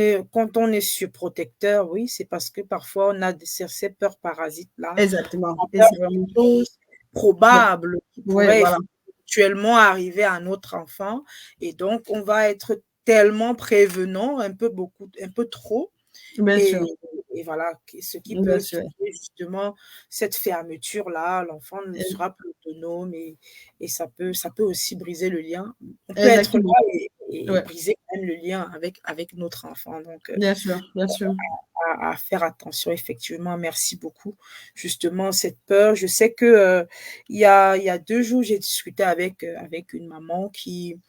est surprotecteur, oui, c'est parce que parfois on a ces peurs parasites-là. Exactement. Et c'est vraiment une chose probable qui pourrait éventuellement arriver à notre enfant. Et donc, on va être tellement prévenant, un peu trop. Bien sûr. Et voilà, ce qui peut créer justement cette fermeture-là, l'enfant ne sera plus autonome et ça peut aussi briser le lien. On peut être là et briser quand même le lien avec notre enfant. Donc, bien sûr. À faire attention, effectivement. Merci beaucoup. Justement, cette peur, je sais que il y a 2 jours, j'ai discuté avec une maman qui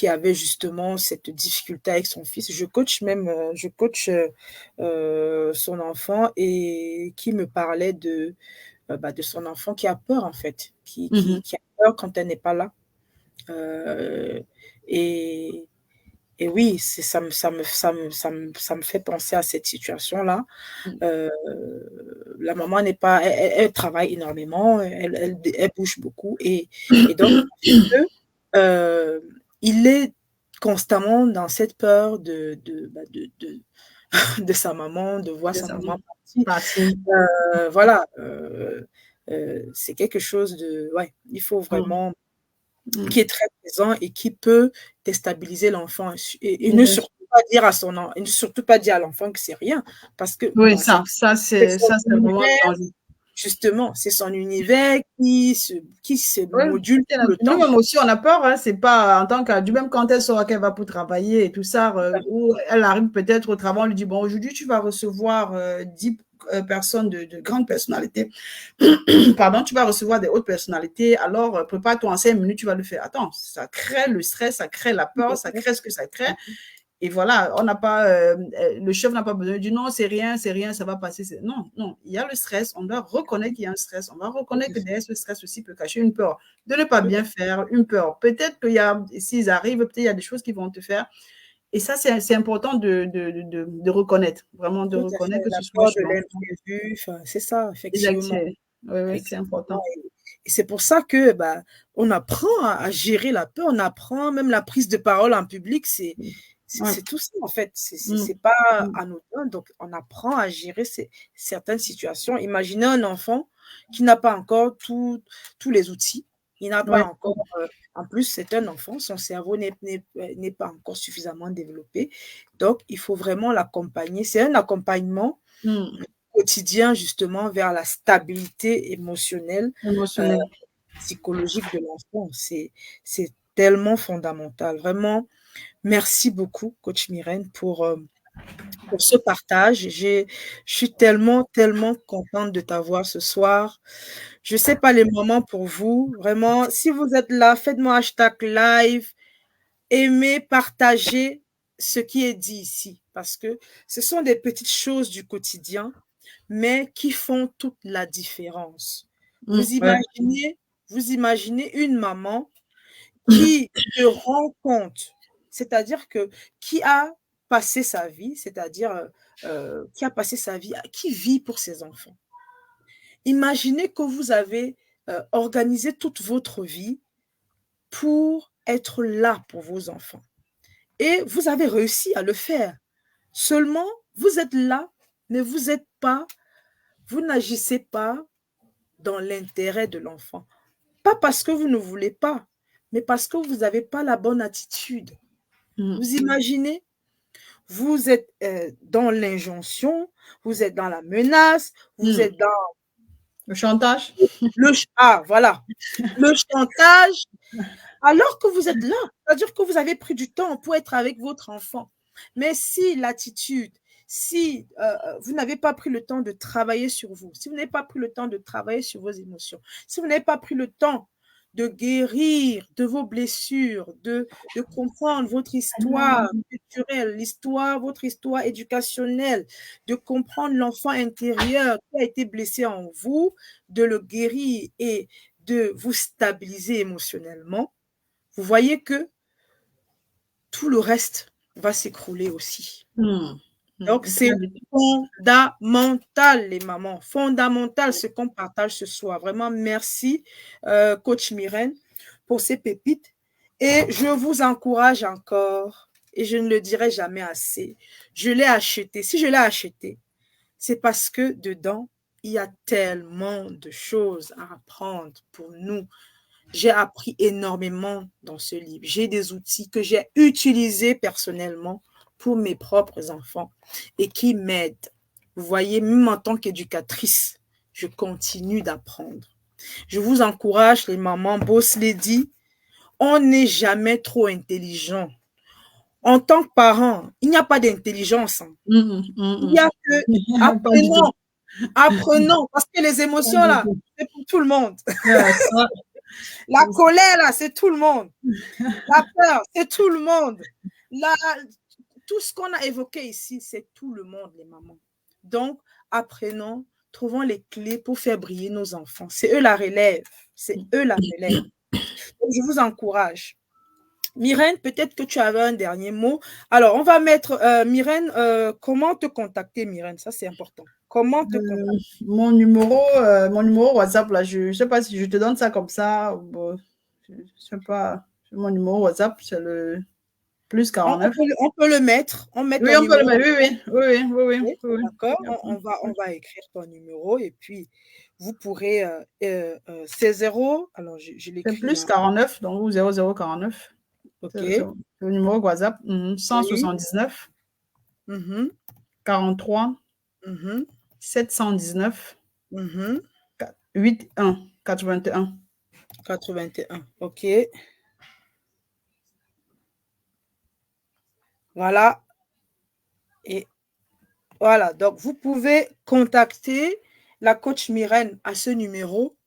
avait justement cette difficulté avec son fils. Je coach son enfant et qui me parlait de son enfant qui a peur, en fait, qui a peur quand elle n'est pas là. Et oui, ça me fait penser à cette situation-là. La maman n'est pas, elle travaille énormément, elle bouge beaucoup et donc il est constamment dans cette peur de sa maman, de voir sa maman partir. Voilà, c'est quelque chose il faut vraiment qui est très présent et qui peut déstabiliser l'enfant et ne surtout pas dire à l'enfant que c'est rien parce que c'est vraiment justement, c'est son univers qui se module tout le temps. Nous-mêmes aussi, on a peur. Hein, c'est pas en tant qu'adulte, même quand elle saura qu'elle va pour travailler et tout ça, ou elle arrive peut-être au travail, on lui dit, bon, aujourd'hui, tu vas recevoir 10 personnes de grandes personnalités. Pardon, tu vas recevoir des hautes personnalités. Alors, prépare-toi en 5 minutes, tu vas le faire. Attends, ça crée le stress, ça crée la peur, ça crée ce que ça crée. Et voilà, on n'a pas, le chef n'a pas besoin de dire non, c'est rien, ça va passer. Non, il y a le stress, on doit reconnaître qu'il y a un stress, on va reconnaître que derrière ce stress aussi peut cacher une peur de ne pas bien faire, une peur. Peut-être qu'il y a, s'ils arrivent, peut-être il y a des choses qui vont te faire Et ça, c'est important de reconnaître, vraiment de Tout à fait, reconnaître que la ce soit peur chez de l'enfant. l'imprévu, enfin, c'est ça, Exact, effectivement. oui, oui, c'est Exactement. important. Et c'est pour ça que bah, on apprend à gérer la peur, on apprend même la prise de parole en public, Ouais. c'est tout ça en fait. Mm, C'est pas mm. anodin. Donc, on apprend à gérer certaines situations. Imaginez un enfant qui n'a pas encore tous les outils. Il n'a pas Ouais. encore. En plus, c'est un enfant, son cerveau n'est pas encore suffisamment développé. Donc, il faut vraiment l'accompagner. C'est un accompagnement Mm. quotidien justement vers la stabilité émotionnelle, euh, Émotionnel. psychologique de l'enfant. C'est tellement fondamental. Vraiment, merci beaucoup, coach Myrène, pour ce partage. Je suis tellement, tellement contente de t'avoir ce soir. Je ne sais pas les moments pour vous. Vraiment, si vous êtes là, faites-moi hashtag live, aimez, partagez ce qui est dit ici, parce que ce sont des petites choses du quotidien mais qui font toute la différence. Mm, Vous ouais. imaginez, vous imaginez une maman qui se rend compte, c'est-à-dire que qui a passé sa vie, c'est-à-dire qui a passé sa vie, qui vit pour ses enfants. Imaginez que vous avez organisé toute votre vie pour être là pour vos enfants. Et vous avez réussi à le faire. Seulement, vous êtes là, mais vous n'agissez pas dans l'intérêt de l'enfant. Pas parce que vous ne voulez pas, mais parce que vous n'avez pas la bonne attitude. Mm. Vous imaginez, vous êtes dans l'injonction, vous êtes dans la menace, vous Mm. êtes dans Le chantage. voilà, le chantage, alors que vous êtes là. C'est-à-dire que vous avez pris du temps pour être avec votre enfant. Mais si l'attitude, si vous n'avez pas pris le temps de travailler sur vous, si vous n'avez pas pris le temps de travailler sur vos émotions, si vous n'avez pas pris le temps de guérir de vos blessures, de comprendre votre histoire culturelle, votre histoire éducationnelle, de comprendre l'enfant intérieur qui a été blessé en vous, de le guérir et de vous stabiliser émotionnellement, vous voyez que tout le reste va s'écrouler aussi. Mm. Donc, Mm. c'est fondamental, les mamans, fondamental ce qu'on partage ce soir. Vraiment, merci, coach Myrène, pour ces pépites. Et je vous encourage encore, et je ne le dirai jamais assez, je l'ai acheté. Si je l'ai acheté, c'est parce que dedans, il y a tellement de choses à apprendre pour nous. J'ai appris énormément dans ce livre. J'ai des outils que j'ai utilisés personnellement pour mes propres enfants et qui m'aident. Vous voyez, même en tant qu'éducatrice, je continue d'apprendre. Je vous encourage, les mamans, boss lady, on n'est jamais trop intelligent. En tant que parent, il n'y a pas d'intelligence. Mm, Il y a que pas du tout. apprenons, apprenons, parce que les Pas émotions, du là, tout. c'est pour tout le monde. Ouais, ça, La colère, là, c'est tout le monde. La peur, c'est tout le monde. La, tout ce qu'on a évoqué ici, c'est tout le monde, les mamans. Donc, apprenons, trouvons les clés pour faire briller nos enfants. C'est eux la relève. C'est eux la relève. Donc, je vous encourage. Myrène, peut-être que tu avais un dernier mot. Alors, on va mettre, Myrène, comment te contacter, Myrène? Ça, c'est important. Comment te contacter? Mon numéro WhatsApp, là, je ne sais pas si je te donne ça comme ça. Bon, je ne sais pas. Mon numéro WhatsApp, c'est le plus On, 49. on peut le mettre. On met Oui, ton on peut le numéro. mettre. Oui, oui, oui, oui, oui, oui, D'accord, oui. on va écrire ton numéro et puis vous pourrez, c'est 0, alors je C'est l'écris plus là, 49, donc ou 0049. ok, C'est le numéro WhatsApp. oui, 179 mhm, 43 mhm, 719 mhm, 81 81. 81, ok, voilà, et voilà, donc vous pouvez contacter la coach Myrène à ce numéro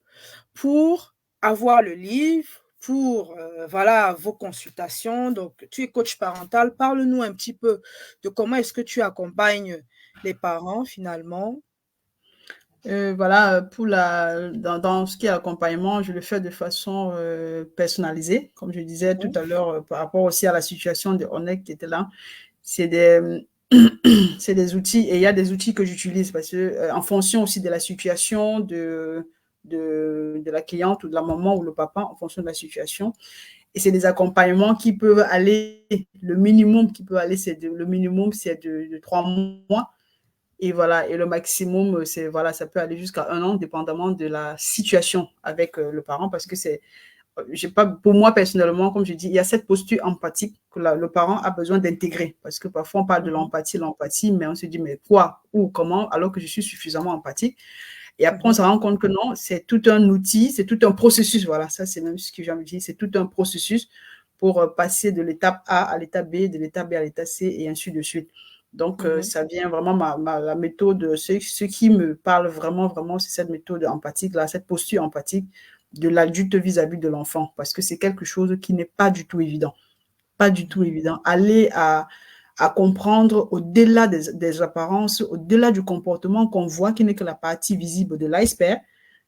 pour avoir le livre, pour voilà, vos consultations. Donc, tu es coach parental. Parle-nous un petit peu de comment est-ce que tu accompagnes les parents finalement. Voilà, dans ce qui est accompagnement, je le fais de façon personnalisée. Comme je disais tout Mhm, à l'heure, par rapport aussi à la situation de Onek qui était là, c'est des, c'est des outils, et il y a des outils que j'utilise parce que, en fonction aussi de la situation de la cliente ou de la maman ou le papa, en fonction de la situation. Et c'est des accompagnements qui peuvent aller, le minimum qui peut aller, le minimum, c'est de 3 mois. Et voilà, et le maximum, c'est voilà, ça peut aller jusqu'à 1 an, dépendamment de la situation avec le parent, parce que j'ai pas, pour moi personnellement, comme je dis, il y a cette posture empathique que le parent a besoin d'intégrer, parce que parfois on parle de mhm, l'empathie, mais on se dit mais quoi, ou comment, alors que je suis suffisamment empathique. Et après, on mhm, se rend compte que non, c'est tout un outil, c'est tout un processus. Voilà, ça, c'est même ce que j'ai envie de dire. C'est tout un processus pour passer de l'étape A à l'étape B, de l'étape B à l'étape C, et ainsi de suite. Donc, mhm. ça vient vraiment, la méthode, ce qui me parle vraiment, vraiment, c'est cette méthode empathique, là, cette posture empathique de l'adulte vis-à-vis de l'enfant, parce que c'est quelque chose qui n'est pas du tout évident. Pas du tout évident. Aller à comprendre au-delà des apparences, au-delà du comportement qu'on voit, qui n'est que la partie visible de l'iceberg,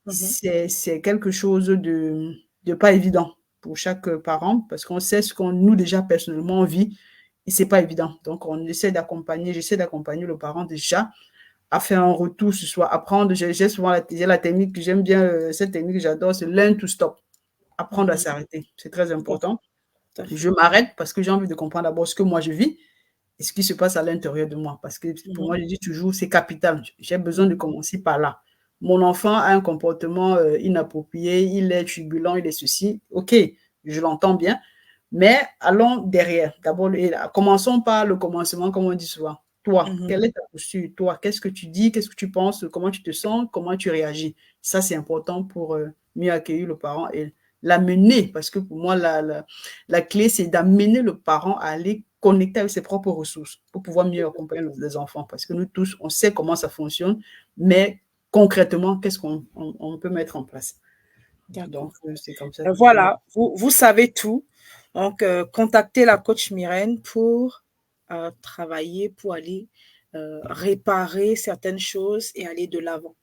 Mhm. c'est quelque chose de pas évident pour chaque parent, parce qu'on sait ce qu'on nous déjà personnellement on vit, et c'est pas évident. Donc on essaie d'accompagner, j'essaie d'accompagner le parent déjà à faire un retour, ce soit apprendre. J'ai souvent la technique que j'aime bien, cette technique que j'adore, c'est learn to stop, apprendre à Mhm. s'arrêter. C'est très Tout à fait. important. Tout à Je fait. m'arrête parce que j'ai envie de comprendre d'abord ce que moi je vis et ce qui se passe à l'intérieur de moi. Parce que pour Mhm, moi, je dis toujours, c'est capital. J'ai besoin de mhm, commencer par là. Mon enfant a un comportement inapproprié, il est turbulent, il est ceci. OK, je l'entends bien. Mais allons derrière. D'abord, commençons par le commencement, comme on dit souvent. Toi, mhm. quelle est ta posture? Toi, qu'est-ce que tu dis? Qu'est-ce que tu penses? Comment tu te sens? Comment tu réagis? Ça, c'est important pour mieux accueillir le parent et l'amener. Parce que pour moi, la clé, c'est d'amener le parent à aller connecter avec ses propres ressources pour pouvoir mieux accompagner les enfants. Parce que nous tous, on sait comment ça fonctionne, mais concrètement, qu'est-ce qu'on peut mettre en place? Donc, D'accord. c'est comme ça que je... Voilà, vous savez tout. Donc, contactez la coach Myrène pour travailler, pour aller réparer certaines choses et aller de l'avant.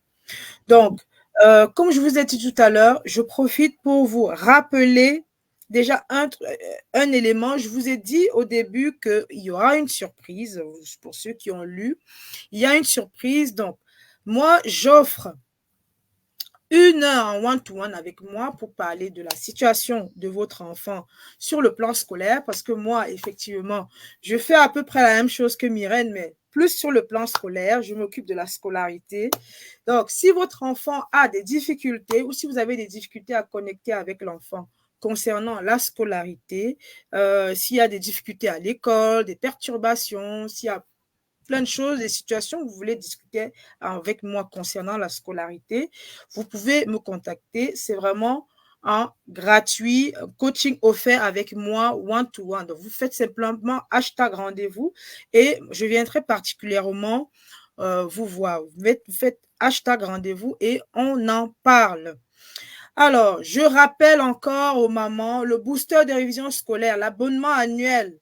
Donc, comme je vous ai dit tout à l'heure, je profite pour vous rappeler déjà un élément. Je vous ai dit au début qu'il y aura une surprise pour ceux qui ont lu. Il y a une surprise. Donc, moi, j'offre 1 heure en one-to-one avec moi pour parler de la situation de votre enfant sur le plan scolaire, parce que moi, effectivement, je fais à peu près la même chose que Myrène, mais plus sur le plan scolaire, je m'occupe de la scolarité. Donc, si votre enfant a des difficultés ou si vous avez des difficultés à connecter avec l'enfant concernant la scolarité, s'il y a des difficultés à l'école, des perturbations, s'il y a plein de choses, des situations où vous voulez discuter avec moi concernant la scolarité, vous pouvez me contacter. C'est vraiment un gratuit coaching offert avec moi one-to-one. Donc, vous faites simplement hashtag rendez-vous et je viendrai particulièrement vous voir. Vous faites hashtag rendez-vous et on en parle. Alors, je rappelle encore aux mamans, le booster de révision scolaire, l'abonnement annuel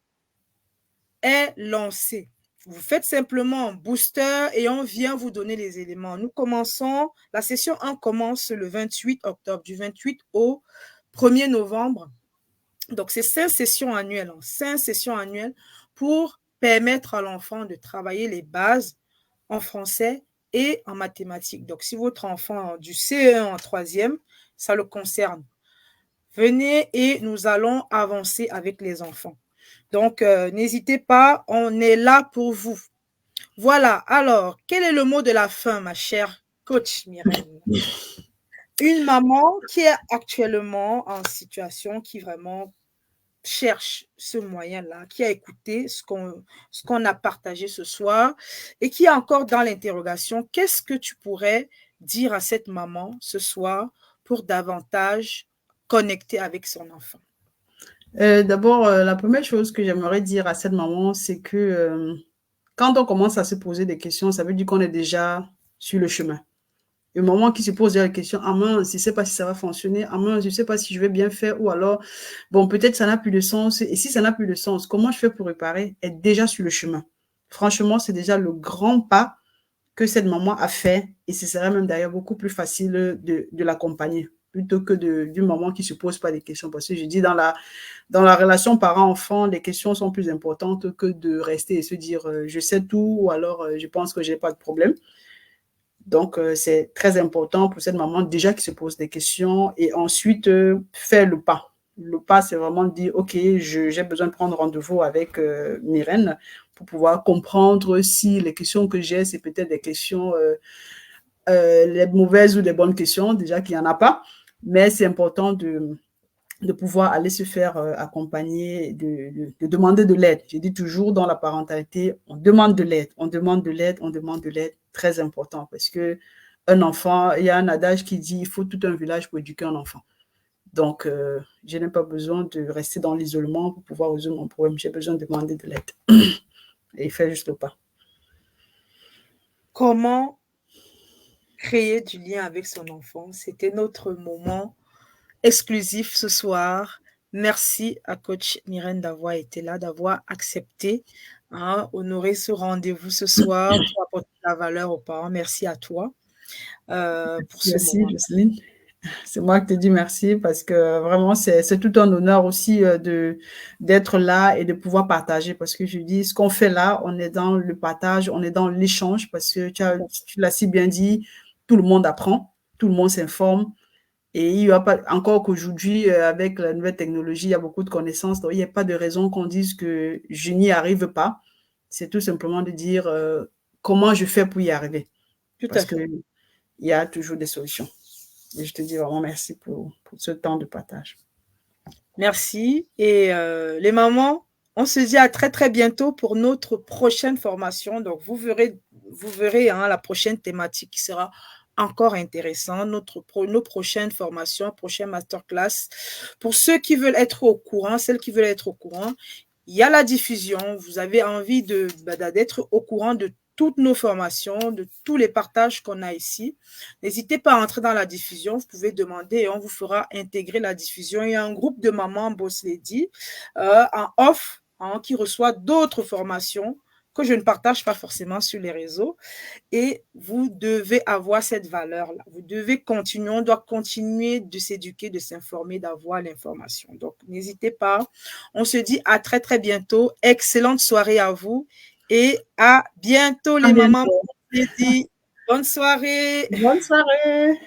est lancé. Vous faites simplement un booster et on vient vous donner les éléments. Nous commençons, la session 1 commence le 28 octobre, du 28 au 1er novembre. Donc, c'est 5 sessions annuelles, 5 sessions annuelles pour permettre à l'enfant de travailler les bases en français et en mathématiques. Donc, si votre enfant du CE1 en troisième, ça le concerne, venez et nous allons avancer avec les enfants. Donc, n'hésitez pas, on est là pour vous. Voilà, alors, quel est le mot de la fin, ma chère coach Myrène? Une maman qui est actuellement en situation qui vraiment cherche ce moyen-là, qui a écouté ce qu'on a partagé ce soir et qui est encore dans l'interrogation, qu'est-ce que tu pourrais dire à cette maman ce soir pour davantage connecter avec son enfant? D'abord, la première chose que j'aimerais dire à cette maman, c'est que quand on commence à se poser des questions, ça veut dire qu'on est déjà sur le chemin. Le moment qui se pose la question, ah mince, je ne sais pas si ça va fonctionner, ah mince, je ne sais pas si je vais bien faire, ou alors, bon, peut-être ça n'a plus de sens. Et si ça n'a plus de sens, comment je fais pour réparer? Être déjà sur le chemin. Franchement, c'est déjà le grand pas que cette maman a fait et ce serait même d'ailleurs beaucoup plus facile de l'accompagner plutôt que d'une maman qui ne se pose pas des questions. Parce que je dis, dans la relation parent-enfant, les questions sont plus importantes que de rester et se dire je sais tout ou alors je pense que je n'ai pas de problème. Donc, c'est très important pour cette maman déjà qui se pose des questions et ensuite faire le pas. Le pas, c'est vraiment dire, OK, j'ai besoin de prendre rendez-vous avec Myrène pour pouvoir comprendre si les questions que j'ai, c'est peut-être des questions, les mauvaises ou les bonnes questions, déjà qu'il n'y en a pas. Mais c'est important de pouvoir aller se faire accompagner, de demander de l'aide. Je dis toujours, dans la parentalité, on demande de l'aide, on demande de l'aide, on demande de l'aide, très important, parce que un enfant, il y a un adage qui dit, il faut tout un village pour éduquer un enfant. Donc, je n'ai pas besoin de rester dans l'isolement pour pouvoir résoudre mon problème, j'ai besoin de demander de l'aide. Et il fait juste le pas. Comment créer du lien avec son enfant? C'était notre moment exclusif ce soir. Merci à coach Myrène d'avoir été là, d'avoir accepté, honorer ce rendez-vous ce soir pour apporter la valeur aux parents. Merci à toi pour ce Merci, moment. Jocelyne. C'est moi qui te dis merci parce que vraiment, c'est tout un honneur aussi d'être là et de pouvoir partager parce que je dis, ce qu'on fait là, on est dans le partage, on est dans l'échange parce que tu l'as si bien dit, tout le monde apprend, tout le monde s'informe et il n'y a pas, encore qu'aujourd'hui, avec la nouvelle technologie, il y a beaucoup de connaissances, donc il n'y a pas de raison qu'on dise que je n'y arrive pas. C'est tout simplement de dire comment je fais pour y arriver Tout à parce fait. qu'il y a toujours des solutions. Et je te dis vraiment merci pour ce temps de partage. Merci. Et les mamans, on se dit à très très bientôt pour notre prochaine formation. Donc vous verrez la prochaine thématique qui sera encore intéressante. Nos prochaines formations, prochaines masterclass. Pour ceux qui veulent être au courant, celles qui veulent être au courant, il y a la diffusion. Vous avez envie d'être au courant de toutes nos formations, de tous les partages qu'on a ici. N'hésitez pas à entrer dans la diffusion. Vous pouvez demander et on vous fera intégrer la diffusion. Il y a un groupe de mamans Boss Lady en off qui reçoit d'autres formations que je ne partage pas forcément sur les réseaux. Et vous devez avoir cette valeur-là. Vous devez continuer, on doit continuer de s'éduquer, de s'informer, d'avoir l'information. Donc, n'hésitez pas. On se dit à très, très bientôt. Excellente soirée à vous et à bientôt les mamans. Bonne soirée. Bonne soirée.